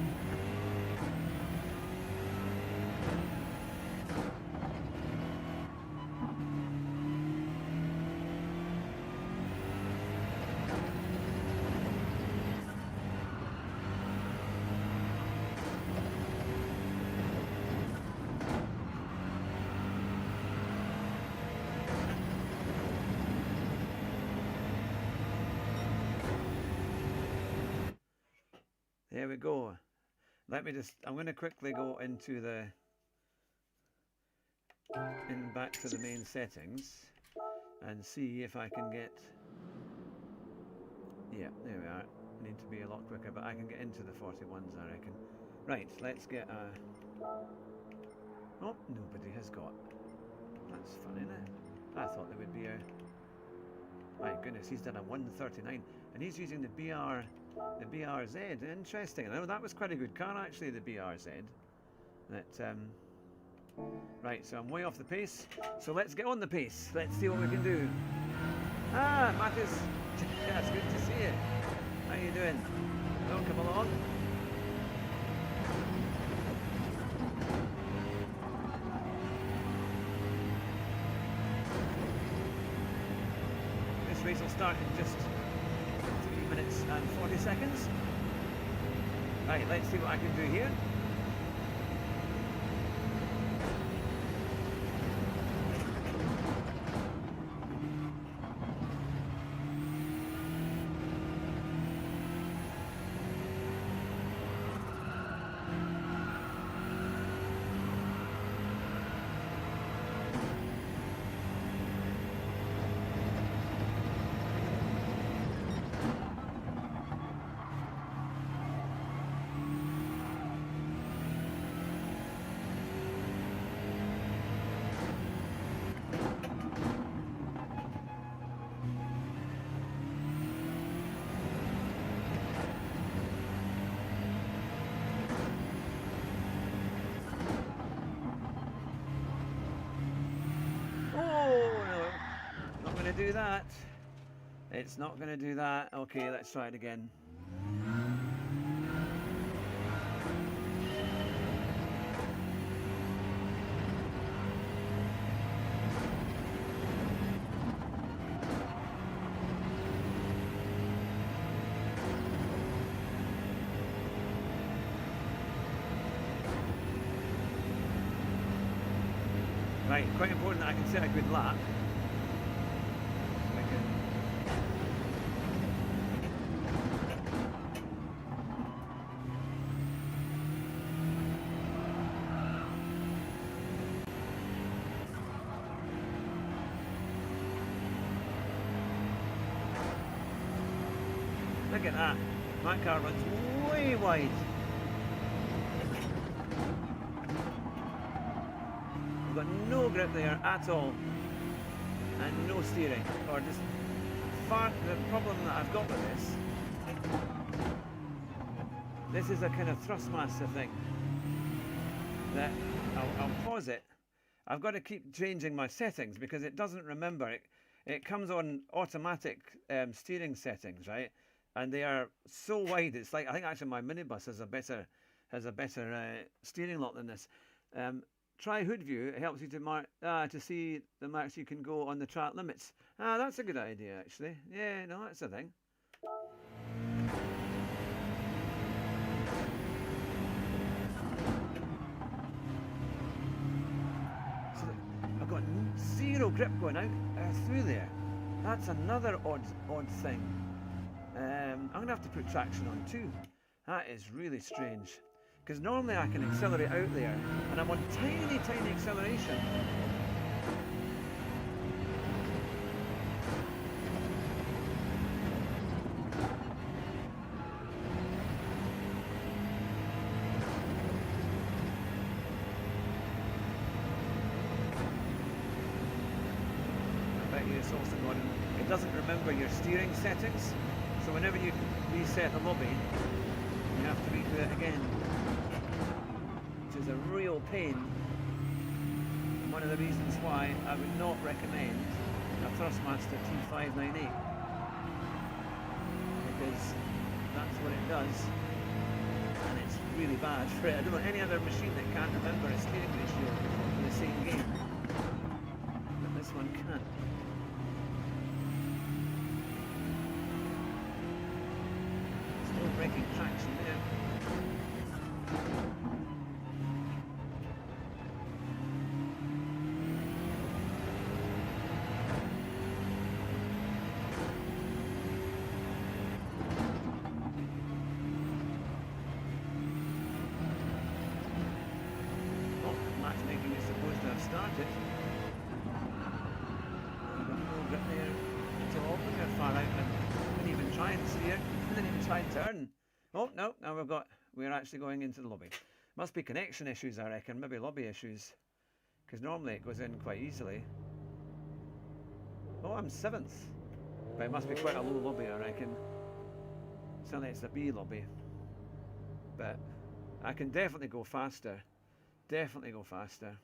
There we go. Let me just, I'm going to quickly go into back to the main settings and see if I can get, yeah, there we are. Need to be a lot quicker, but I can get into the 41s, I reckon. Right, let's get a, oh, nobody has got, that's fun, isn't it? I thought there would be a, my goodness, he's done a 139 and he's using the BRZ. Interesting. I know that was quite a good car actually, the BRZ. That right, so I'm way off the pace. So let's get on the pace. Let's see what we can do. Ah, Mattis. Yeah, it's good to see you. How you doing? Welcome along. This race will start in just 3 minutes and 40 seconds. Right, let's see what I can do here. Do that. It's not going to do that. Okay, let's try it again. Right, quite important that I can set a good lap. Look at that. My car runs way wide. I've got no grip there at all. And no steering. Or just far. The problem that I've got with this is a kind of Thrustmaster thing. That I'll pause it. I've got to keep changing my settings because it doesn't remember. It comes on automatic steering settings, right? And they are so wide. It's like, I think actually my minibus has a better steering lock than this. Try hood view. It helps you to see the max you can go on the track limits. Ah, that's a good idea actually. Yeah, no, that's a thing. So I've got zero grip going out through there. That's another odd thing. I'm going to have to put traction on too. That is really strange. Because normally I can accelerate out there, and I'm on tiny, tiny acceleration. I bet you it's also going, it doesn't remember your steering settings. So whenever you reset the lobby, you have to redo it again, which is a real pain. one of the reasons why I would not recommend a Thrustmaster T598, because that's what it does, and it's really bad for it. I don't know any other machine that can't remember a steering ratio in the same game, but this one can. Still breaking traction there. Started. No grip there at all. Look how far out and didn't even try and steer. Didn't even try and turn. Oh no! Now we're actually going into the lobby. Must be connection issues, I reckon. Maybe lobby issues, because normally it goes in quite easily. Oh, I'm 7th. But it must be quite a low lobby, I reckon. Certainly it's a B lobby. But I can definitely go faster. Definitely go faster.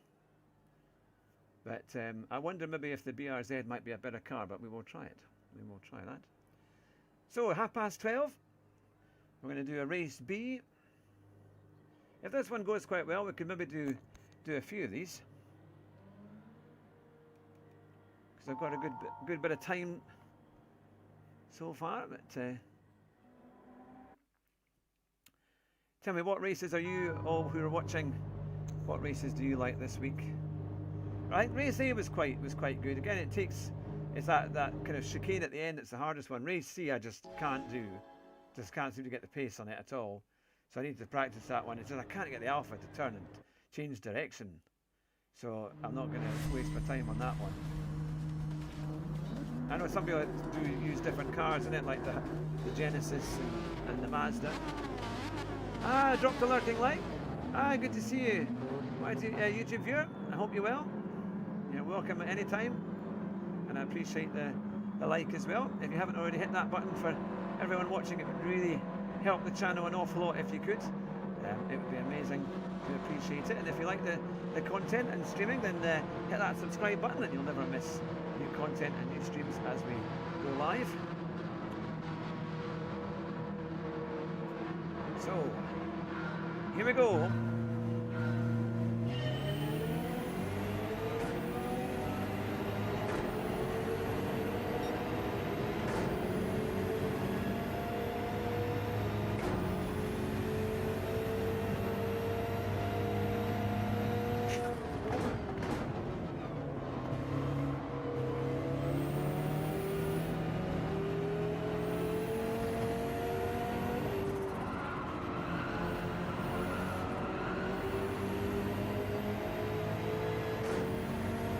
But I wonder maybe if the BRZ might be a better car, but we will try it. We will try that. So, 12:30. We're going to do a race B. If this one goes quite well, we could maybe do a few of these. Because I've got a good bit of time so far. But tell me, what races are you all who are watching? What races do you like this week? I think race A was quite good. Again, it's that kind of chicane at the end. It's the hardest one. Race C, I just can't do. Just can't seem to get the pace on it at all. So I need to practice that one. It's just I can't get the alpha to turn and change direction. So I'm not going to waste my time on that one. I know some people do use different cars in it, like the Genesis and the Mazda. Ah, dropped a lurking like. Ah, good to see you. YouTube viewer, I hope you're well. You're welcome at any time, and I appreciate the like as well. If you haven't already hit that button for everyone watching, it would really help the channel an awful lot if you could. It would be amazing. We appreciate it. And if you like the content and streaming, then hit that subscribe button and you'll never miss new content and new streams as we go live. So, here we go.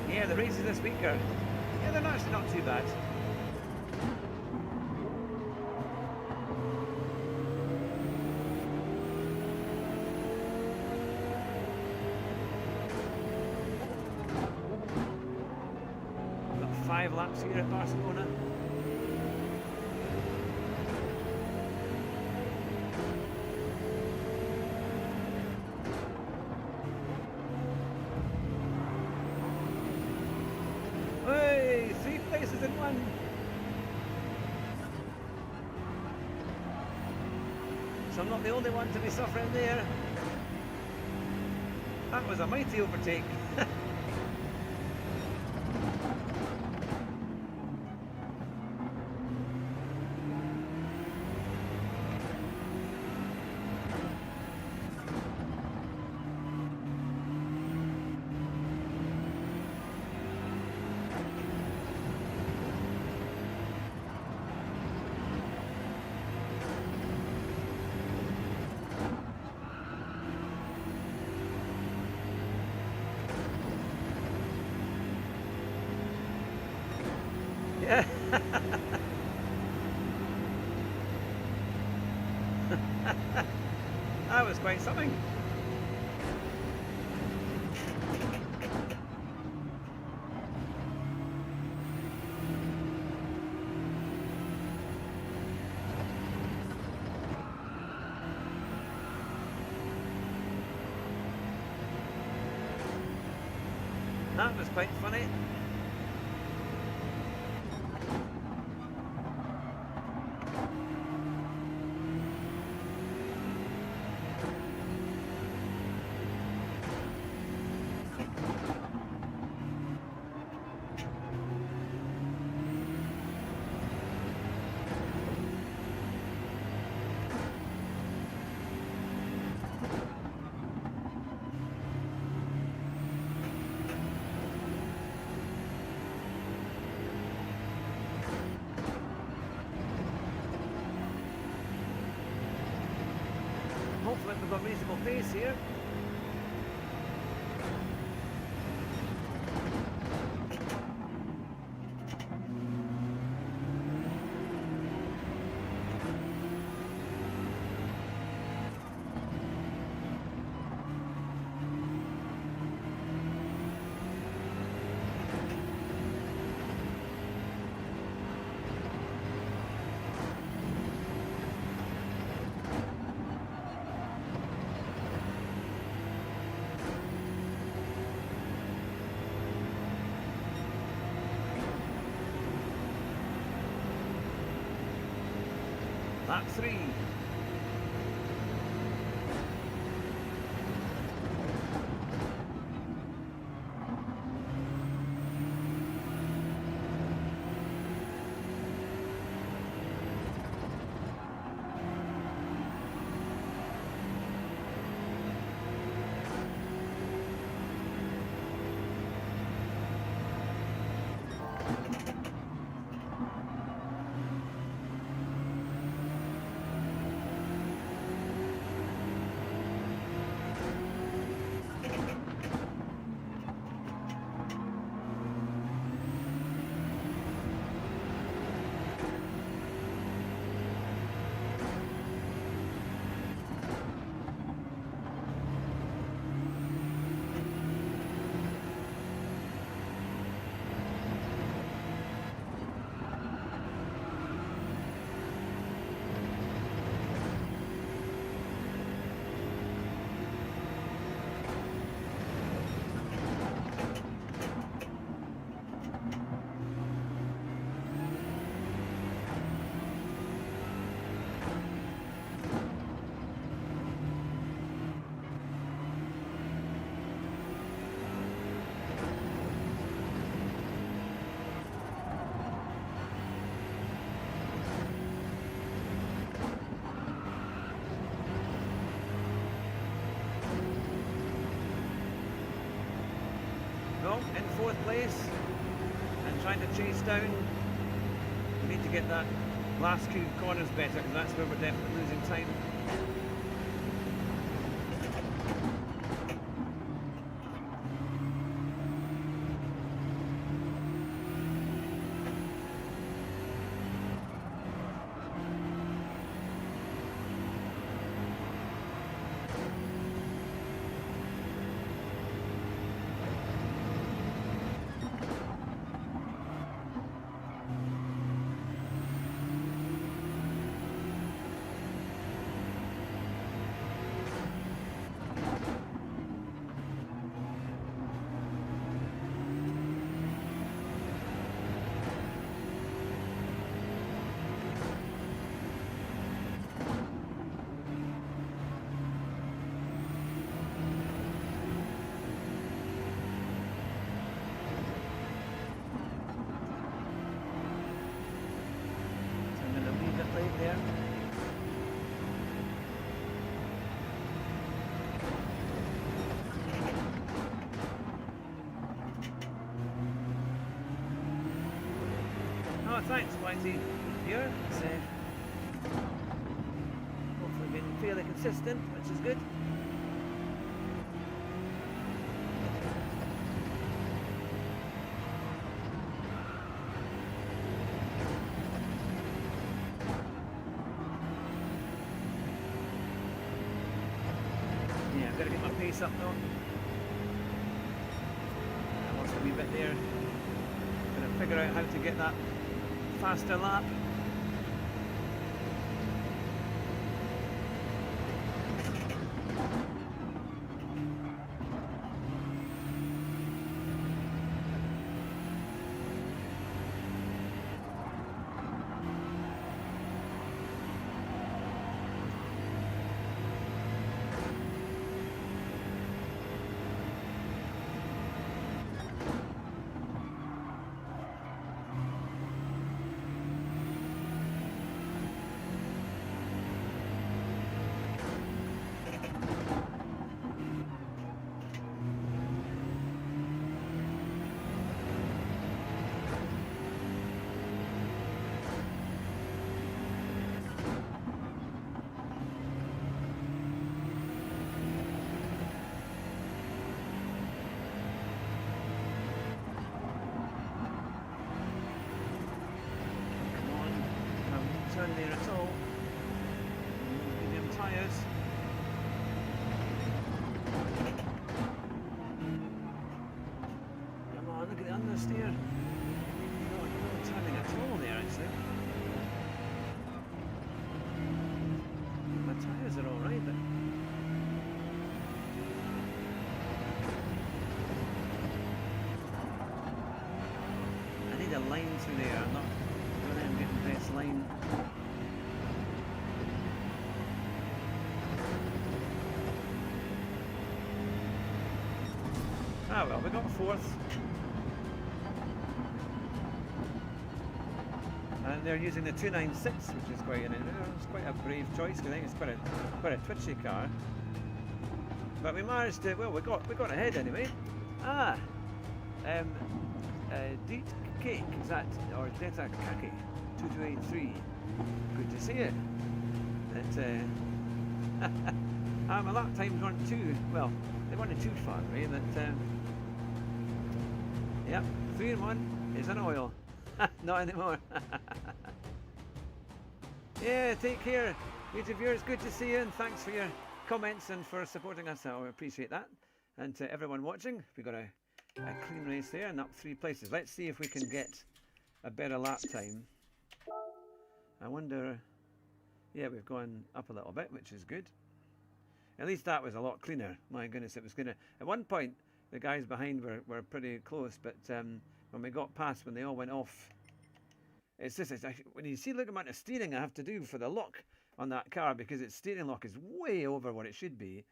Yeah, the races this week are, they're actually not too bad. Got 5 laps here at Barcelona. Hey, 3 places in one. So I'm not the only one to be suffering there. That was a mighty overtake. Yeah. That was quite something. quite funny. Hopefully we've got reasonable pace here. Lap 3. No, in 4th place and trying to chase down. We need to get that last few corners better because that's where we're definitely losing time. There. Oh, thanks, Whitey. Here, it's hopefully been fairly consistent, which is good. I've got to get my pace up though. I lost a wee bit there. Got to figure out how to get that faster lap. run there at all. Medium tyres. Come on, look at the understeer. No turning at all there, actually. My tyres are alright, but I need a line through there. I'm not going to get the best line. Ah well, we got fourth. And they're using the 296, which is quite a brave choice. I think it's quite a twitchy car. But we managed to, well, we got ahead anyway. Deet Cake, is that, or Deta Kaki 2283. Good to see it. My lap times weren't too, well, they weren't too far away, but yep, 3 and 1 is an oil. Not anymore. Yeah, take care, YouTube viewers. Good to see you, and thanks for your comments and for supporting us. I appreciate that. And to everyone watching, we got a clean race there and up 3 places. Let's see if we can get a better lap time. I wonder. Yeah, we've gone up a little bit, which is good. At least that was a lot cleaner. My goodness, it was gonna. At one point, the guys behind were pretty close, but when we got past, when they all went off, it's just when you see the amount of steering I have to do for the lock on that car, because its steering lock is way over what it should be.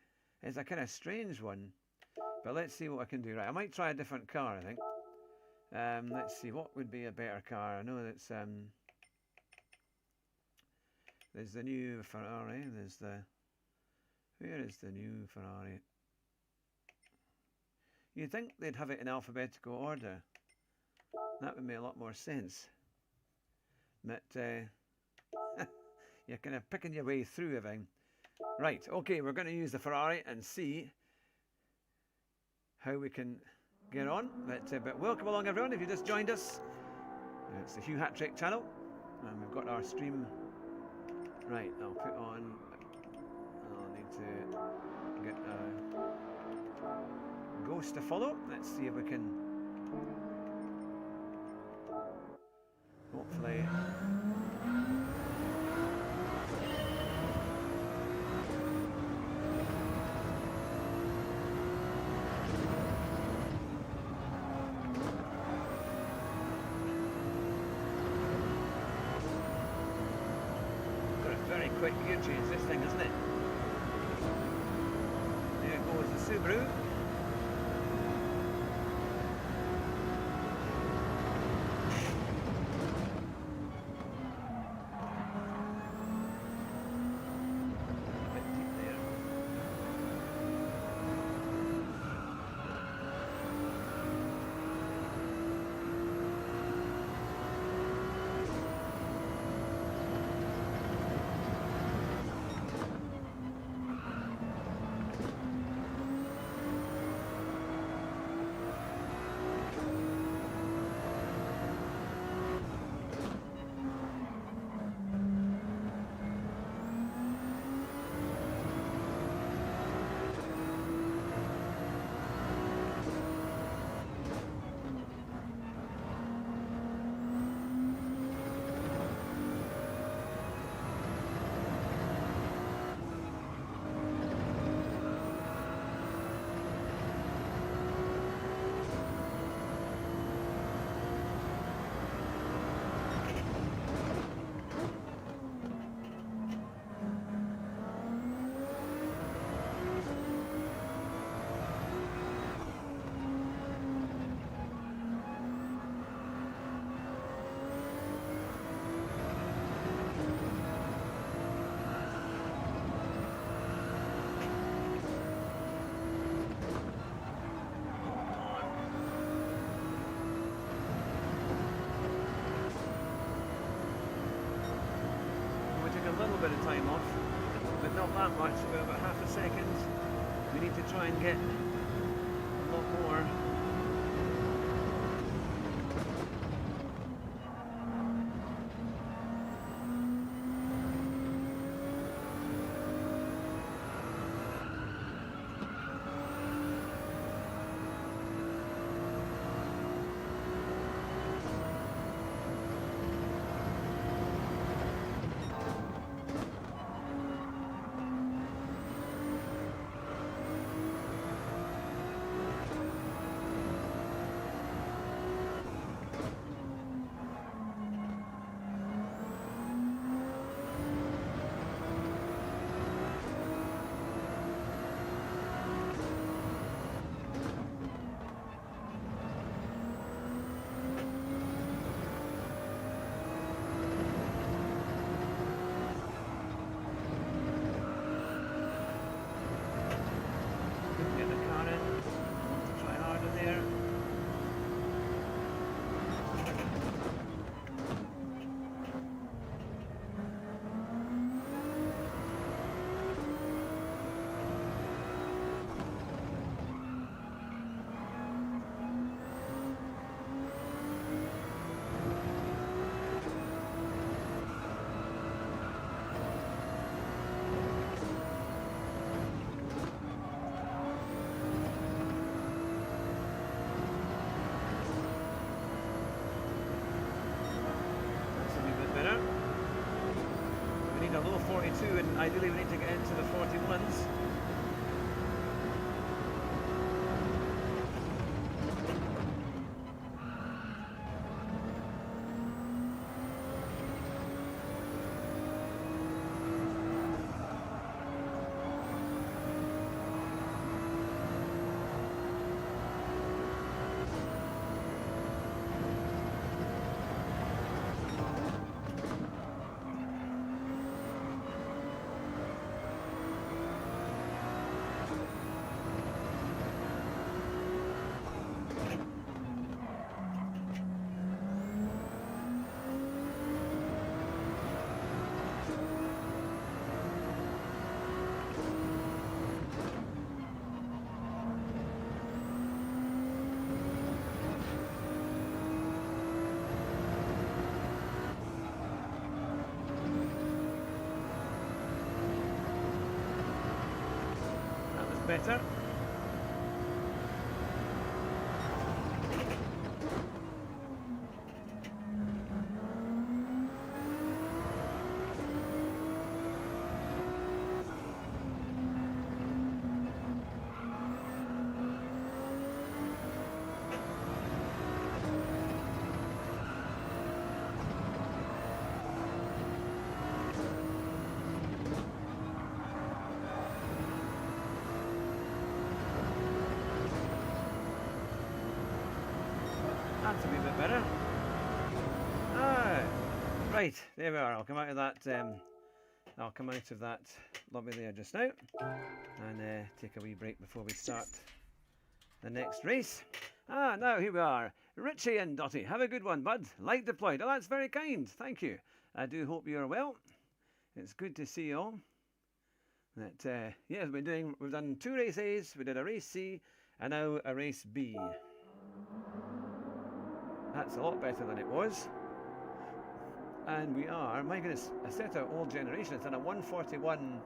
It's a kind of strange one, but let's see what I can do. Right, I might try a different car. I think. Let's see what would be a better car. I know that's there's the new Ferrari. There's the where is the new Ferrari? You'd think they'd have it in alphabetical order. That would make a lot more sense. But you're kind of picking your way through everything. Right, okay, we're going to use the Ferrari and see how we can get on. But welcome along, everyone, if you just joined us. It's the Hugh Hat-Trick channel, and we've got our stream. Right, I'll put on. I'll need to get a ghost to follow. Let's see if we can. Hopefully. Got a very quick gear change, this thing, isn't it? There goes the Subaru. A little bit of time off, but not that much. We're about half a second. We need to try and get a lot more. a low 42, and ideally we need to get into the 41s. Better. That's a wee bit better. Ah, right, there we are. I'll come out of that. I'll come out of that lobby there just now, and take a wee break before we start the next race. Ah, now here we are. Richie and Dottie, have a good one, bud. Light deployed. Oh, that's very kind. Thank you. I do hope you are well. It's good to see you all. That yeah, we've done 2 race A's. We did a race C, and now a race B. That's a lot better than it was. And we are, my goodness, a set of old generation. It's on a 141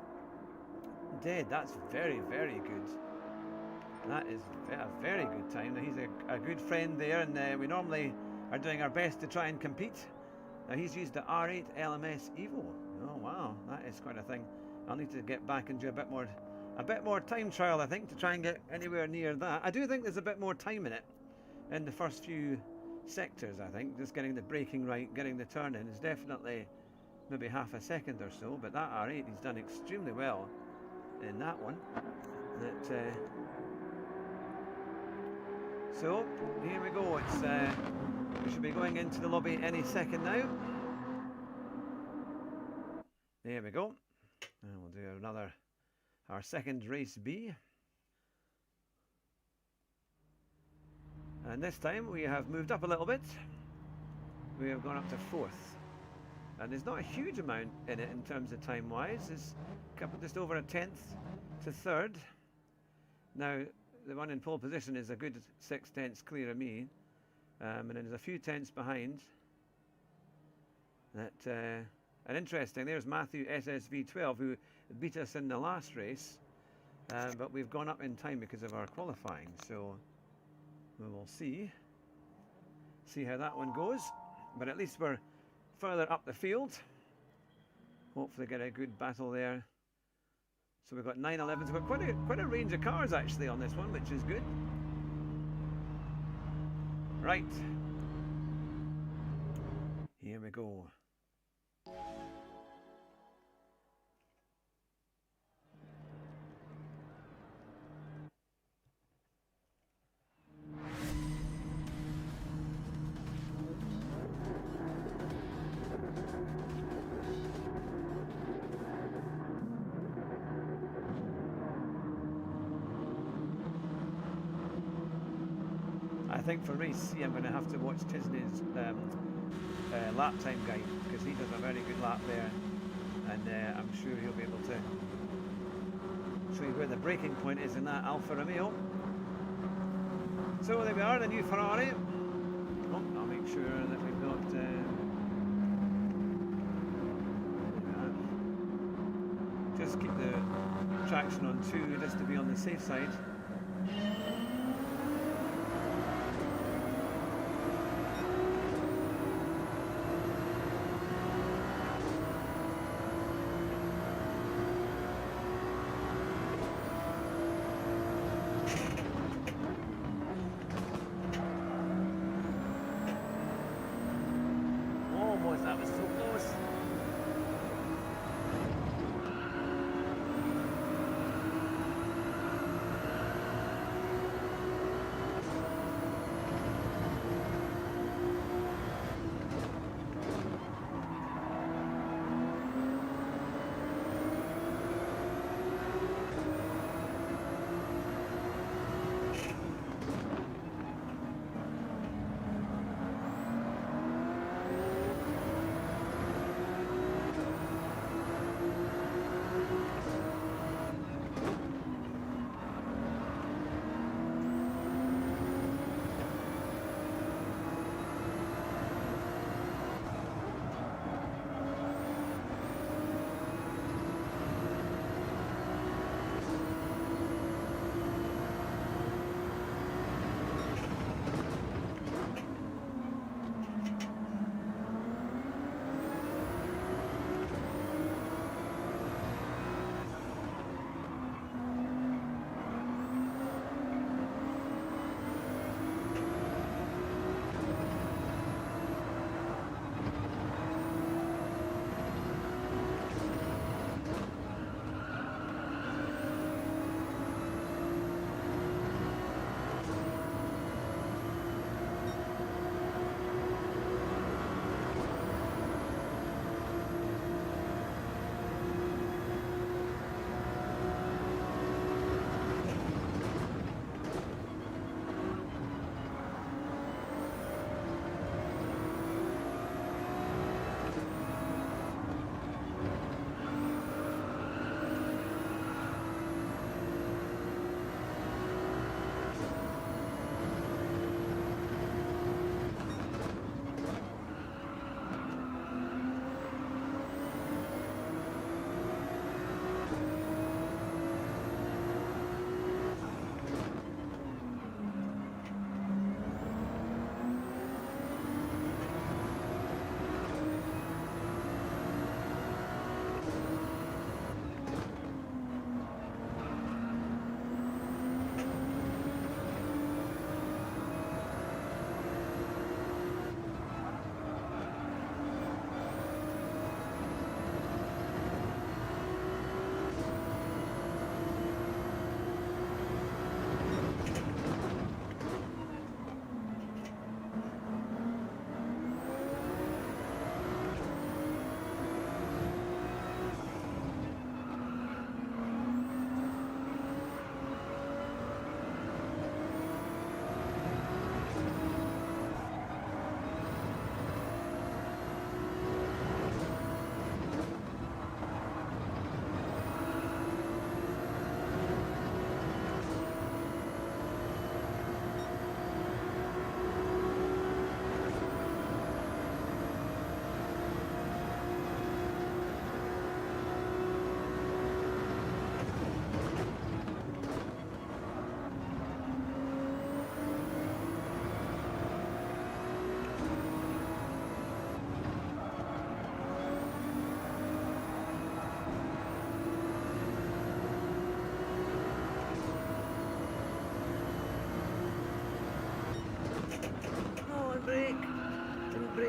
dead. That's very, very good. That is a very good time. Now, he's a good friend there, and we normally are doing our best to try and compete. Now, he's used the R8 LMS Evo. Oh, wow, that is quite a thing. I'll need to get back and do a bit more time trial, I think, to try and get anywhere near that. I do think there's a bit more time in it in the first few sectors. I think just getting the braking right, getting the turn in is definitely maybe half a second or so, but that R8 he's done extremely well in that one. So here we go. It's we should be going into the lobby any second now. There we go, and we'll do our second race B. And this time we have moved up a little bit. We have gone up to 4th. And there's not a huge amount in it in terms of time-wise. It's a couple, just over a 10th to 3rd. Now, the one in pole position is a good 6 tenths clear of me. And then there's a few tenths behind. And interesting, there's Matthew SSV12, who beat us in the last race. But we've gone up in time because of our qualifying. So we will see how that one goes, but at least we're further up the field. Hopefully get a good battle there. So we've got 911s. We've got quite a range of cars actually on this one, which is good. Right, here we go. I think for race C I'm going to have to watch Tisney's lap time guide, because he does a very good lap there, and I'm sure he'll be able to show you where the braking point is in that Alfa Romeo. So there we are, the new Ferrari. Oh, I'll make sure that we've got just keep the traction on 2 just to be on the safe side.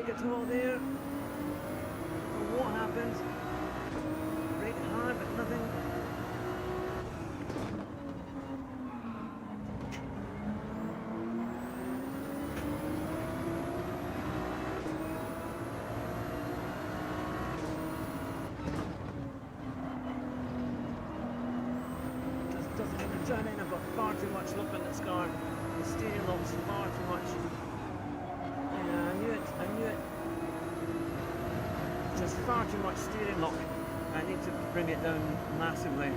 brake at all there. What happened? Brake hard, but nothing. Doesn't even turn in. I've got far too much lock on this car. The steering lock's far too much. Yeah, I knew it. Just far too much steering lock. I need to bring it down massively.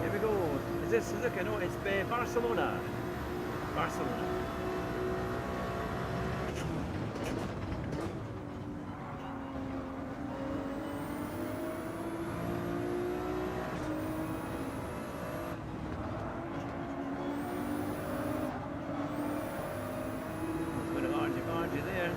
Here we go. Is this Suzuka? No, it's Barcelona. Barcelona. A bit of argy-bargy there.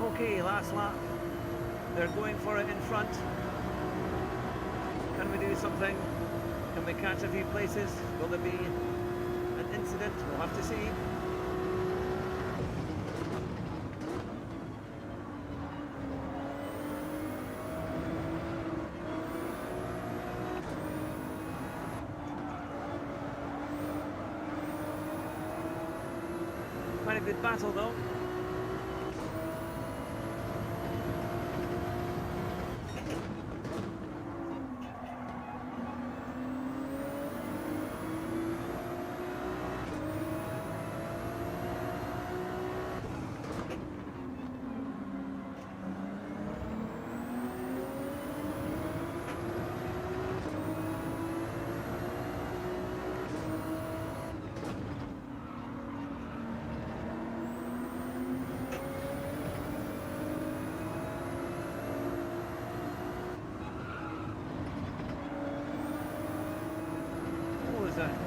Okay, last lap. They're going for it in front. Can we do something? Can we catch a few places? Will there be an incident? We'll have to see. Quite a good battle though.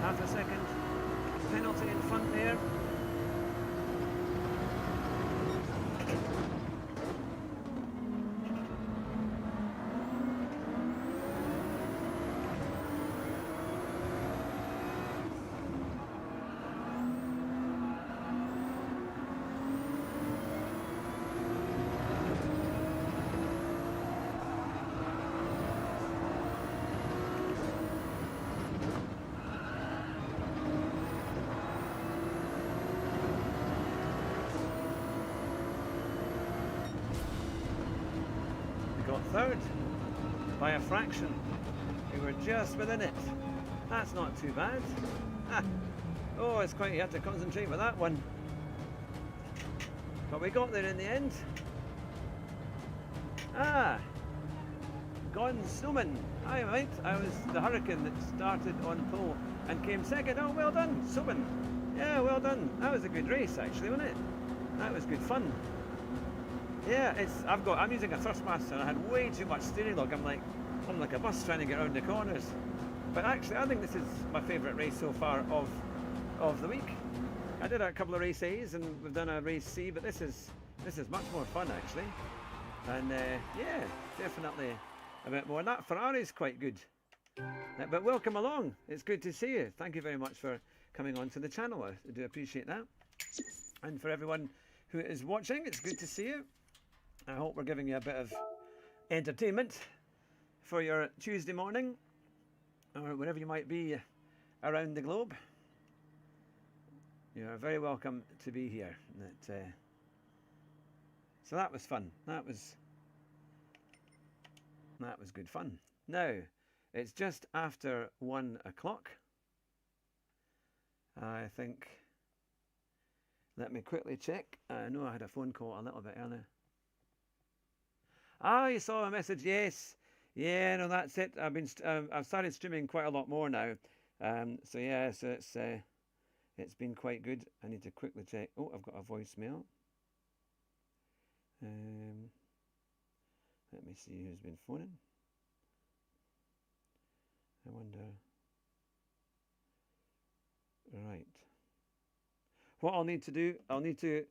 Half a second penalty in front there. Got third by a fraction. We were just within it. That's not too bad. Ah. Oh, it's quite, you have to concentrate with that one. But we got there in the end. Ah, Gone Snowman. Hi, mate. I was the Hurricane that started on pole. and came second. Oh, well done, Sobin. Yeah, well done. That was a good race, actually, wasn't it? That was good fun. Yeah, I'm using a Thrustmaster, and I had way too much steering log. I'm like a bus trying to get around the corners. But actually, I think this is my favourite race so far of the week. I did a couple of race A's, and we've done a race C, but this is much more fun, actually. And yeah, definitely a bit more. And that Ferrari's quite good. But welcome along. It's good to see you. Thank you very much for coming on to the channel. I do appreciate that. And for everyone who is watching, it's good to see you. I hope we're giving you a bit of entertainment for your Tuesday morning, or wherever you might be around the globe. You're very welcome to be here. So that was fun. That was good fun. Now, it's just after 1 o'clock. I think, let me quickly check. I know I had a phone call a little bit earlier. Ah, you saw a message, yes. Yeah, no, that's it. I've started streaming quite a lot more now. So yeah, so it's been quite good. I need to quickly check. Oh, I've got a voicemail. Let me see who's been phoning. I wonder. Right. What I'll need to do, I'll need to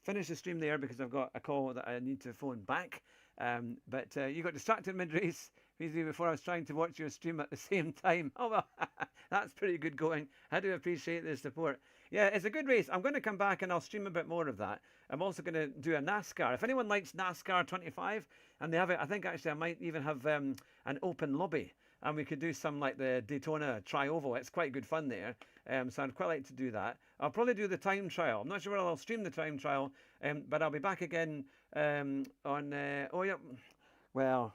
finish the stream there because I've got a call that I need to phone back. But you got distracted mid-race before I was trying to watch your stream at the same time. Oh, well, that's pretty good going. I do appreciate the support. Yeah, it's a good race. I'm going to come back and I'll stream a bit more of that. I'm also going to do a NASCAR. If anyone likes NASCAR 25 and they have it, I think actually I might even have an open lobby. And we could do some like the Daytona tri-oval. It's quite good fun there. So I'd quite like to do that. I'll probably do the time trial. I'm not sure whether I'll stream the time trial, but I'll be back again on... oh, yeah. Well,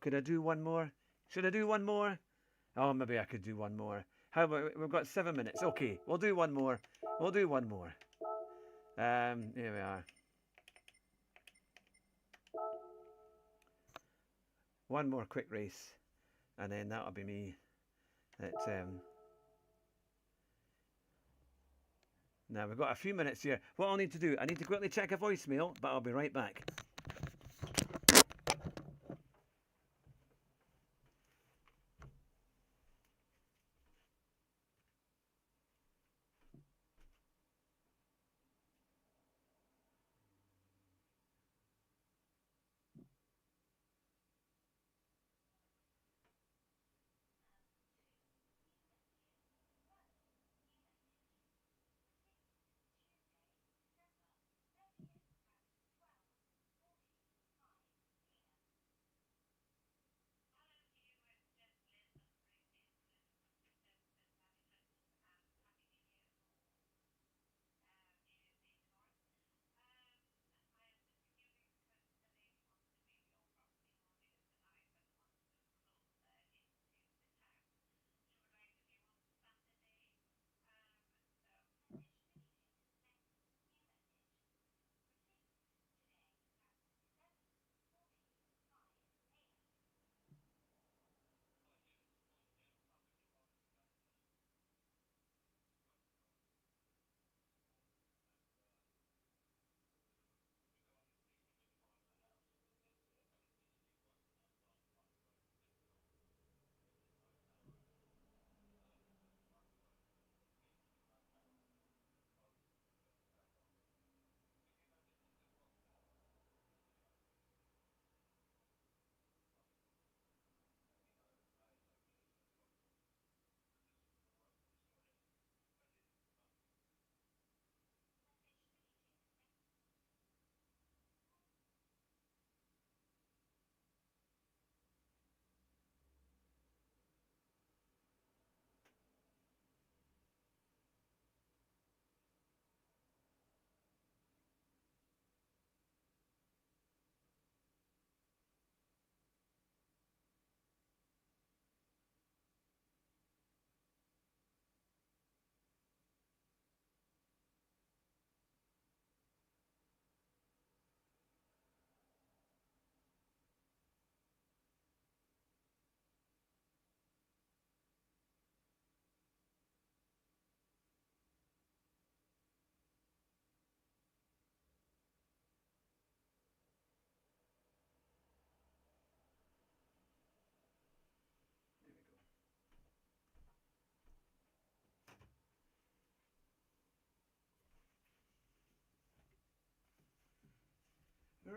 could I do one more? Should I do one more? Oh, maybe I could do one more. How about... We've got 7 minutes. Okay, we'll do one more. We'll do one more. Here we are. One more quick race. And then that'll be me. Now we've got a few minutes here. What I'll need to do, I need to quickly check a voicemail, but I'll be right back.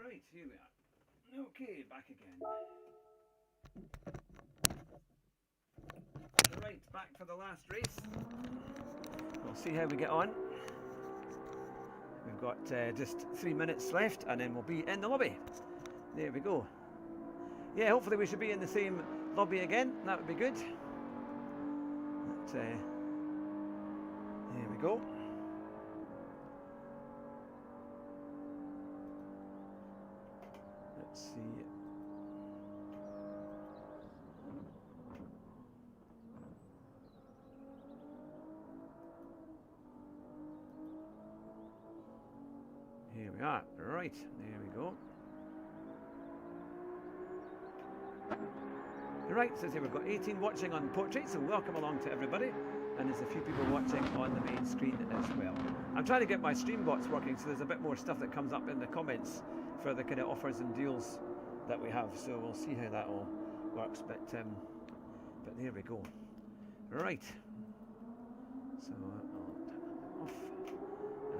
Right, here we are. Okay, back again. Right, back for the last race. We'll see how we get on. We've got just 3 minutes left and then we'll be in the lobby. There we go. Yeah, hopefully we should be in the same lobby again. That would be good. But, there we go. Let's see. Here we are. Right, there we go. Right, says here we've got 18 watching on portrait, so welcome along to everybody. And there's a few people watching on the main screen as well. I'm trying to get my stream bots working, so there's a bit more stuff that comes up in the comments for the kind of offers and deals that we have. So we'll see how that all works. But there we go. Right. So I'll turn that off.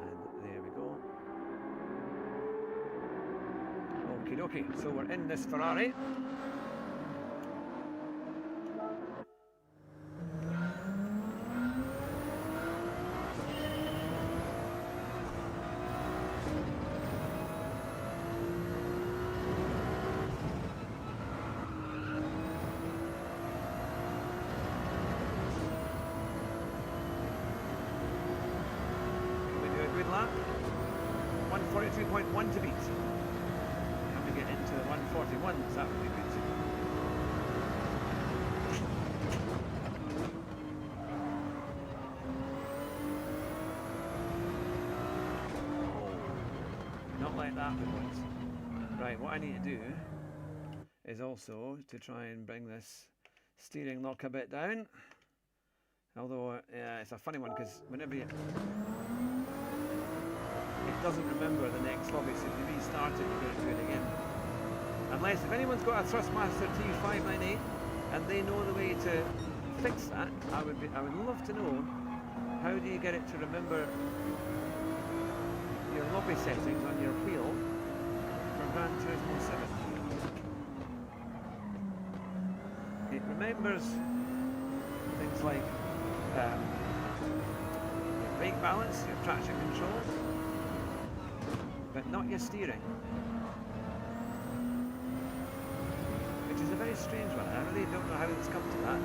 And there we go. Okie dokie. So we're in this Ferrari. Lap 143.1 to beat. Can we get into the 141s? That would be good. Not like that, boys. Right, what I need to do is also to try and bring this steering lock a bit down. Although, yeah, it's a funny one because whenever you... it doesn't remember the next lobby, so if you restart it, you're going to do it again. Unless, if anyone's got a Thrustmaster T598 and they know the way to fix that, I would love to know how do you get it to remember your lobby settings on your wheel for Gran Turismo 7. It remembers things like your brake balance, your traction control, but not your steering, which is a very strange one. I really don't know how it's come to that.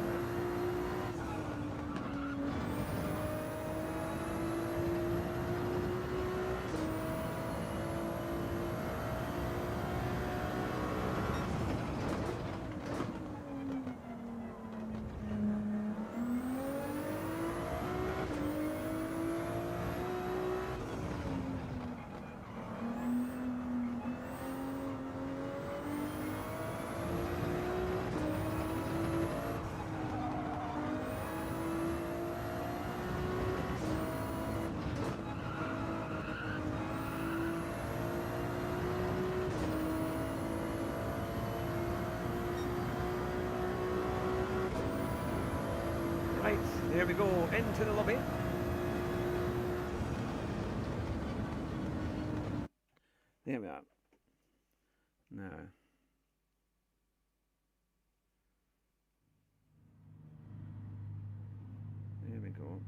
Right, there we go, into the lobby. There we are. Now. There we go.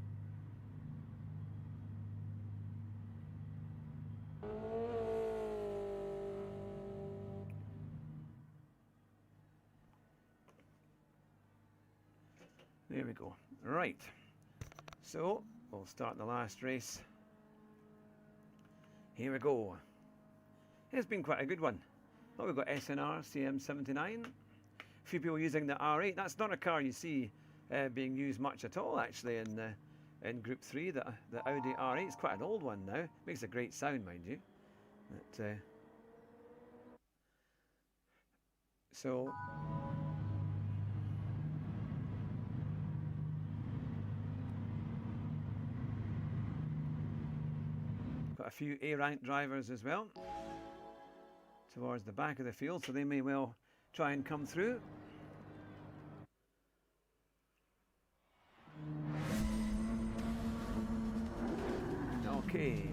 There we go. Right. So, we'll start the last race. Here we go. It's been quite a good one. Well, we've got SNR CM79. A few people using the R8. That's not a car you see being used much at all, actually, in Group 3. The Audi R8 is quite an old one now. Makes a great sound, mind you. But, so... got a few A-rank drivers as well towards the back of the field, so they may well try and come through. Okay,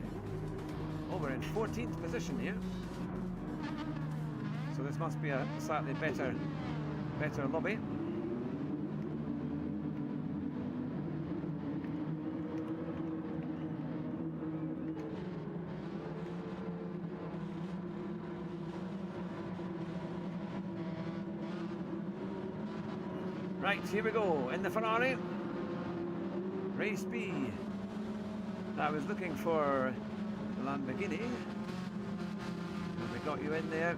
oh, we're in 14th position here. must be a slightly better lobby. Right, here we go, in the Ferrari. Race B. I was looking for the Lamborghini. And we got you in there.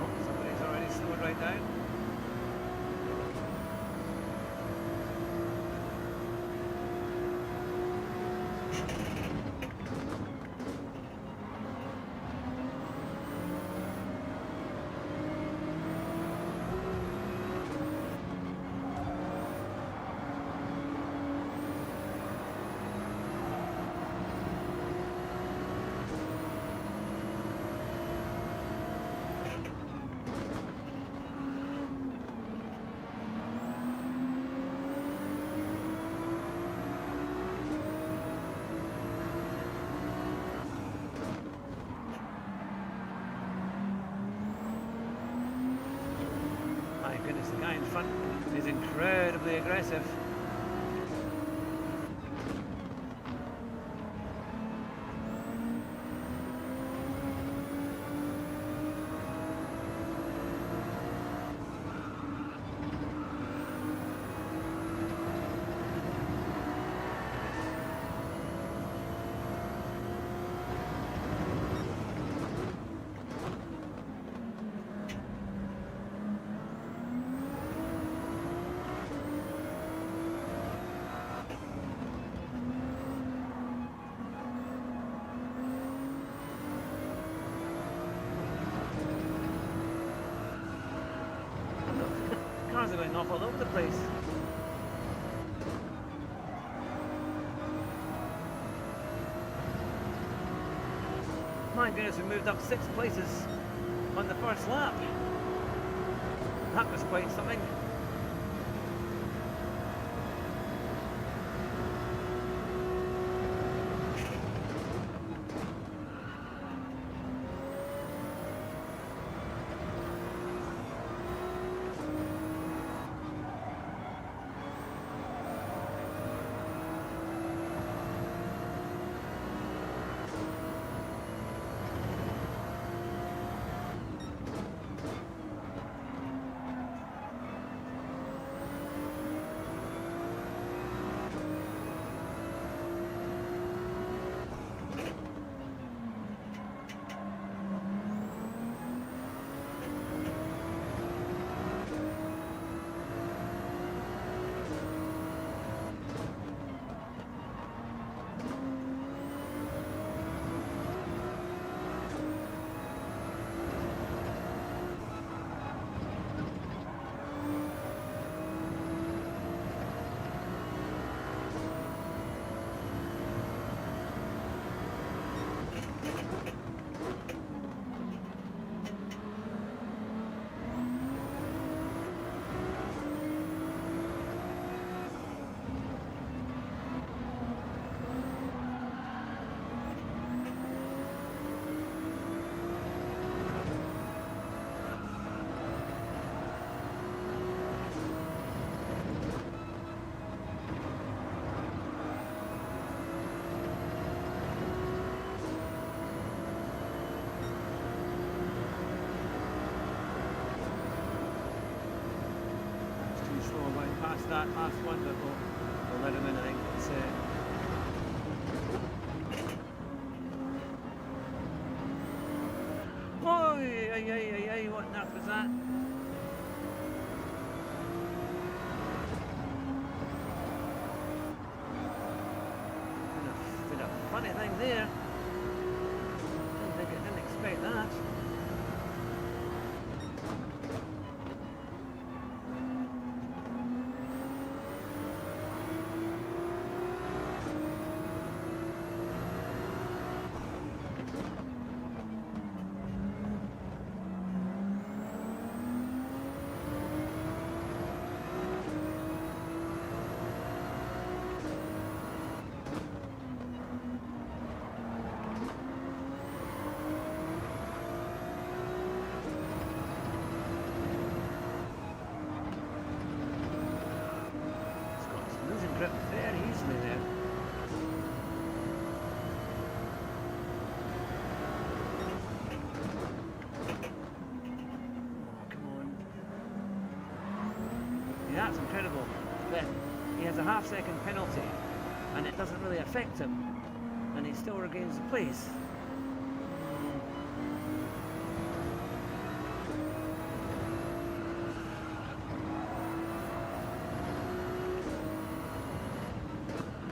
Oh, somebody's already slowed right down. Goodness, the guy in front is incredibly aggressive. Cars are going off all over the place. My goodness, we moved up 6 places on the first lap. That was quite something. Past that last one, but we'll let him in, I think. It's, oh, ay, what on earth was that? Did a funny thing there. Didn't expect that. that's incredible that he has a half-second penalty and it doesn't really affect him, and he still regains the place.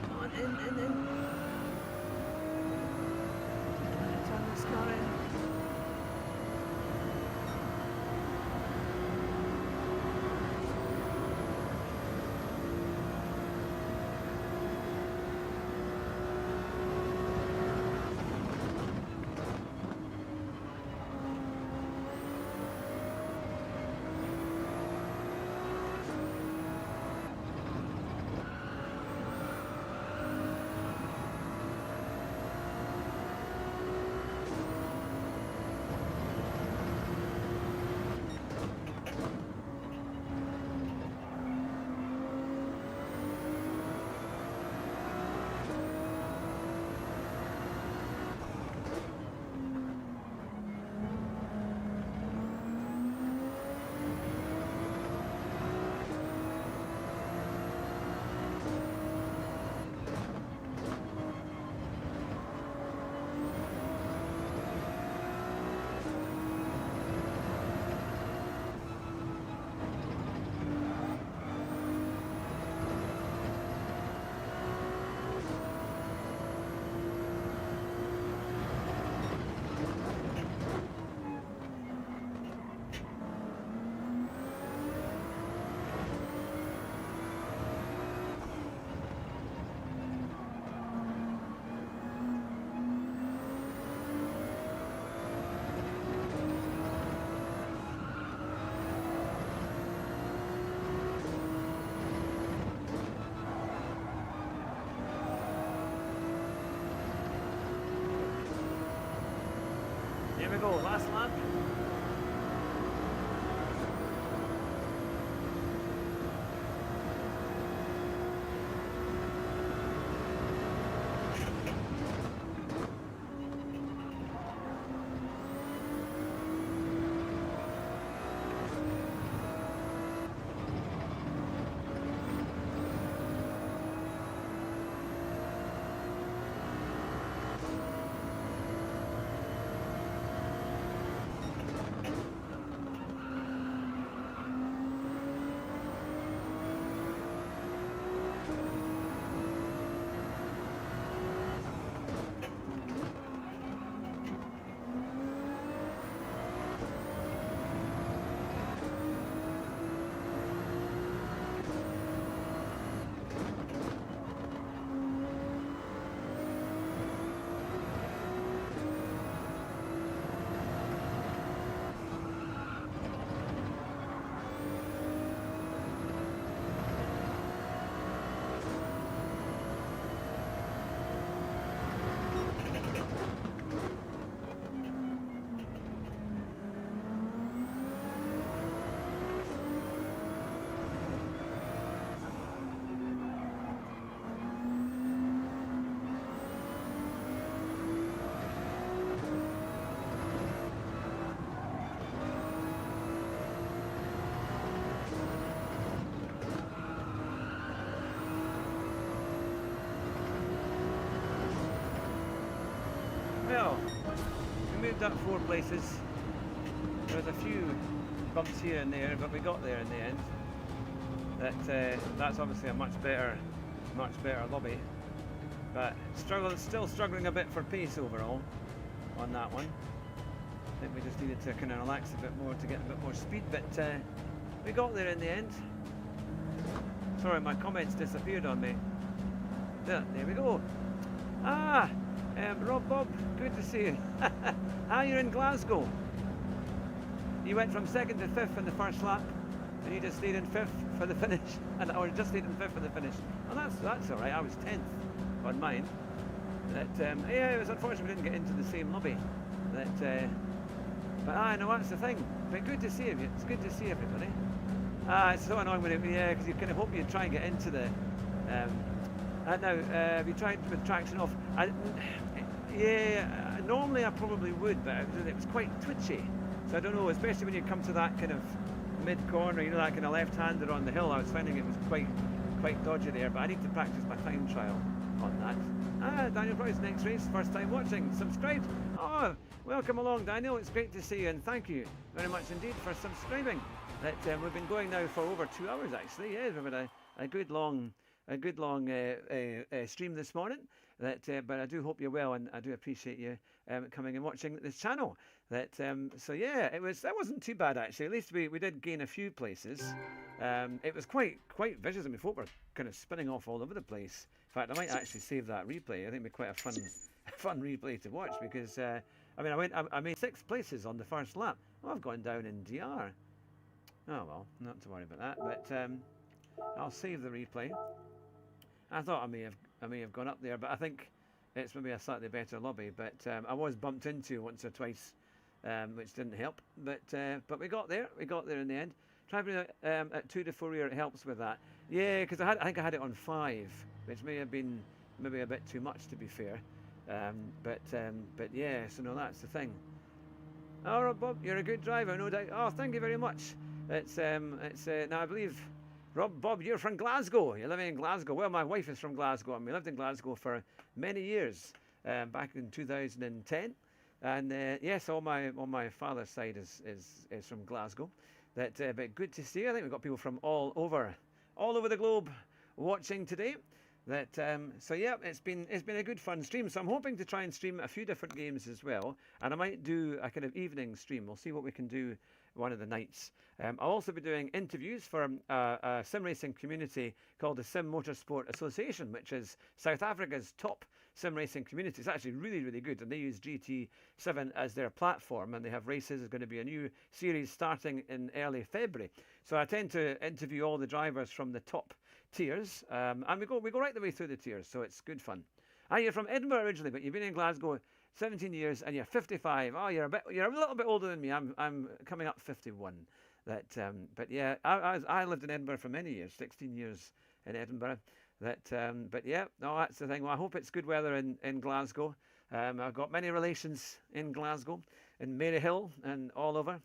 Come on, in. Turn this car in. Here we go, last lap. Well, we moved up 4 places. There was a few bumps here and there, but we got there in the end. That's obviously a much better lobby. But still struggling a bit for pace overall on that one. I think we just needed to kind of relax a bit more to get a bit more speed, but we got there in the end. Sorry, my comments disappeared on me. There we go. Rob Bob, good to see you. You're in Glasgow. You went from 2nd to 5th in the first lap, and you just stayed in 5th for the finish, or just stayed in 5th for the finish. Well, that's all right. I was 10th on mine. Yeah, it was unfortunate we didn't get into the same lobby. But I know that's the thing. But good to see you. It's good to see everybody. It's so annoying when because you kind of hope you try and get into the. Now, have you tried with traction off? Normally I probably would, but it was quite twitchy. So I don't know, especially when you come to that kind of mid-corner, you know, that kind of left-hander on the hill. I was finding it was quite dodgy there, but I need to practice my time trial on that. Daniel Price, next race, first time watching, subscribed. Oh, welcome along, Daniel. It's great to see you, and thank you very much indeed for subscribing. We've been going now for over 2 hours, actually. Yeah, we've had a good long stream this morning. But I do hope you're well, and I do appreciate you coming and watching this channel. So yeah, that wasn't too bad actually. At least we did gain a few places. It was quite vicious. I mean, folk were kind of spinning off all over the place. In fact, I might actually save that replay. I think it'd be quite a fun replay to watch because I made 6 places on the first lap. Oh, I've gone down in DR. Oh well, not to worry about that. But I'll save the replay. I thought I may have gone up there, but I think it's maybe a slightly better lobby. But I was bumped into once or twice, which didn't help. But we got there. We got there in the end. Driving at 2 to 4 year, it helps with that. Yeah, because I think I had it on 5, which may have been maybe a bit too much to be fair. But yeah, so no, that's the thing. All right, Bob, you're a good driver, no doubt. Oh, thank you very much. Now I believe. Bob, you're from Glasgow. You're living in Glasgow. Well, my wife is from Glasgow, and we lived in Glasgow for many years, back in 2010. And yes, all my father's side is from Glasgow. But good to see you. I think we've got people from all over the globe watching today. So yeah, it's been a good fun stream. So I'm hoping to try and stream a few different games as well, and I might do a kind of evening stream. We'll see what we can do one of the nights. I'll also be doing interviews for a sim racing community called the Sim Motorsport Association, which is South Africa's top sim racing community. It's actually really good, and they use GT7 as their platform, and they have races. There's going to be a new series starting in early February. So I tend to interview all the drivers from the top tiers, and we go right the way through the tiers, so it's good fun. You're from Edinburgh originally, but you've been in Glasgow 17 years, and you're 55. Oh, you're a little bit older than me. I'm coming up 51. But yeah, I lived in Edinburgh for many years, 16 years in Edinburgh. But yeah, no, that's the thing. Well, I hope it's good weather in Glasgow. I've got many relations in Glasgow, in Maryhill, and all over,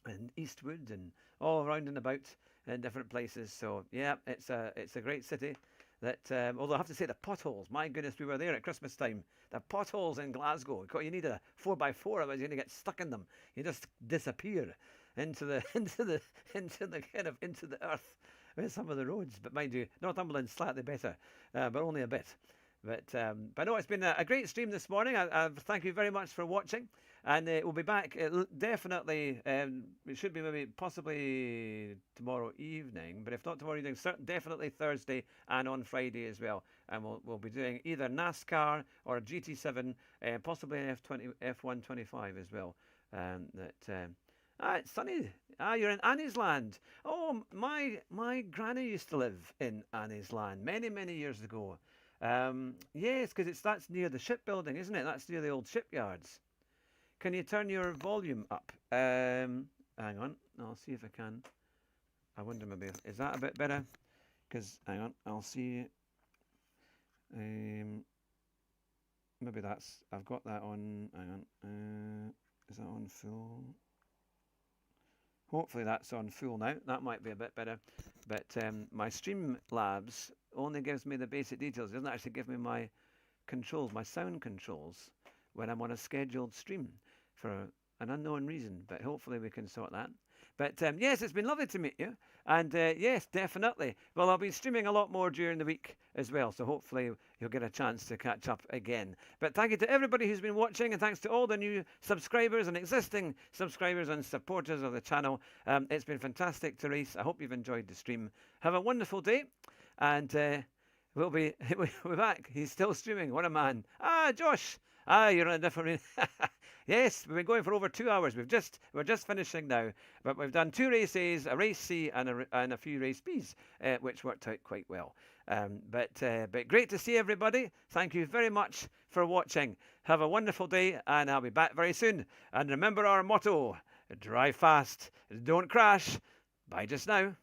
and Eastwood, and all around and about in different places. So yeah, it's a great city. Although I have to say the potholes, my goodness, we were there at Christmas time. The potholes in Glasgow, you need a 4x4, otherwise you're going to get stuck in them. You just disappear into the earth with some of the roads. But mind you, Northumberland's slightly better, but only a bit. But no, it's been a great stream this morning. I thank you very much for watching, and we'll be back definitely. It should be maybe possibly tomorrow evening, but if not tomorrow evening, definitely Thursday and on Friday as well. And we'll be doing either NASCAR or GT7, possibly F1 25 as well. It's sunny. You're in Annie's Land. Oh, my granny used to live in Annie's Land many years ago. Yes, because that's near the shipbuilding, isn't it? That's near the old shipyards. Can you turn your volume up? Hang on, I'll see if I can. I wonder maybe, is that a bit better? Because, hang on, I'll see. Maybe I've got that on, hang on. Is that on full? Hopefully that's on full now. That might be a bit better. But my Streamlabs only gives me the basic details. It doesn't actually give me my controls, my sound controls, when I'm on a scheduled stream for an unknown reason. But hopefully we can sort that. But yes, it's been lovely to meet you. And yes, definitely. Well, I'll be streaming a lot more during the week as well. So hopefully you'll get a chance to catch up again. But thank you to everybody who's been watching. And thanks to all the new subscribers and existing subscribers and supporters of the channel. It's been fantastic to race. I hope you've enjoyed the stream. Have a wonderful day. And we'll be back. He's still streaming. What a man. Josh. You're on a different... Yes, we've been going for over 2 hours. We're just finishing now, but we've done 2 race A's, a race C, and a few race B's, which worked out quite well. But great to see everybody. Thank you very much for watching. Have a wonderful day, and I'll be back very soon. And remember our motto: drive fast, don't crash. Bye just now.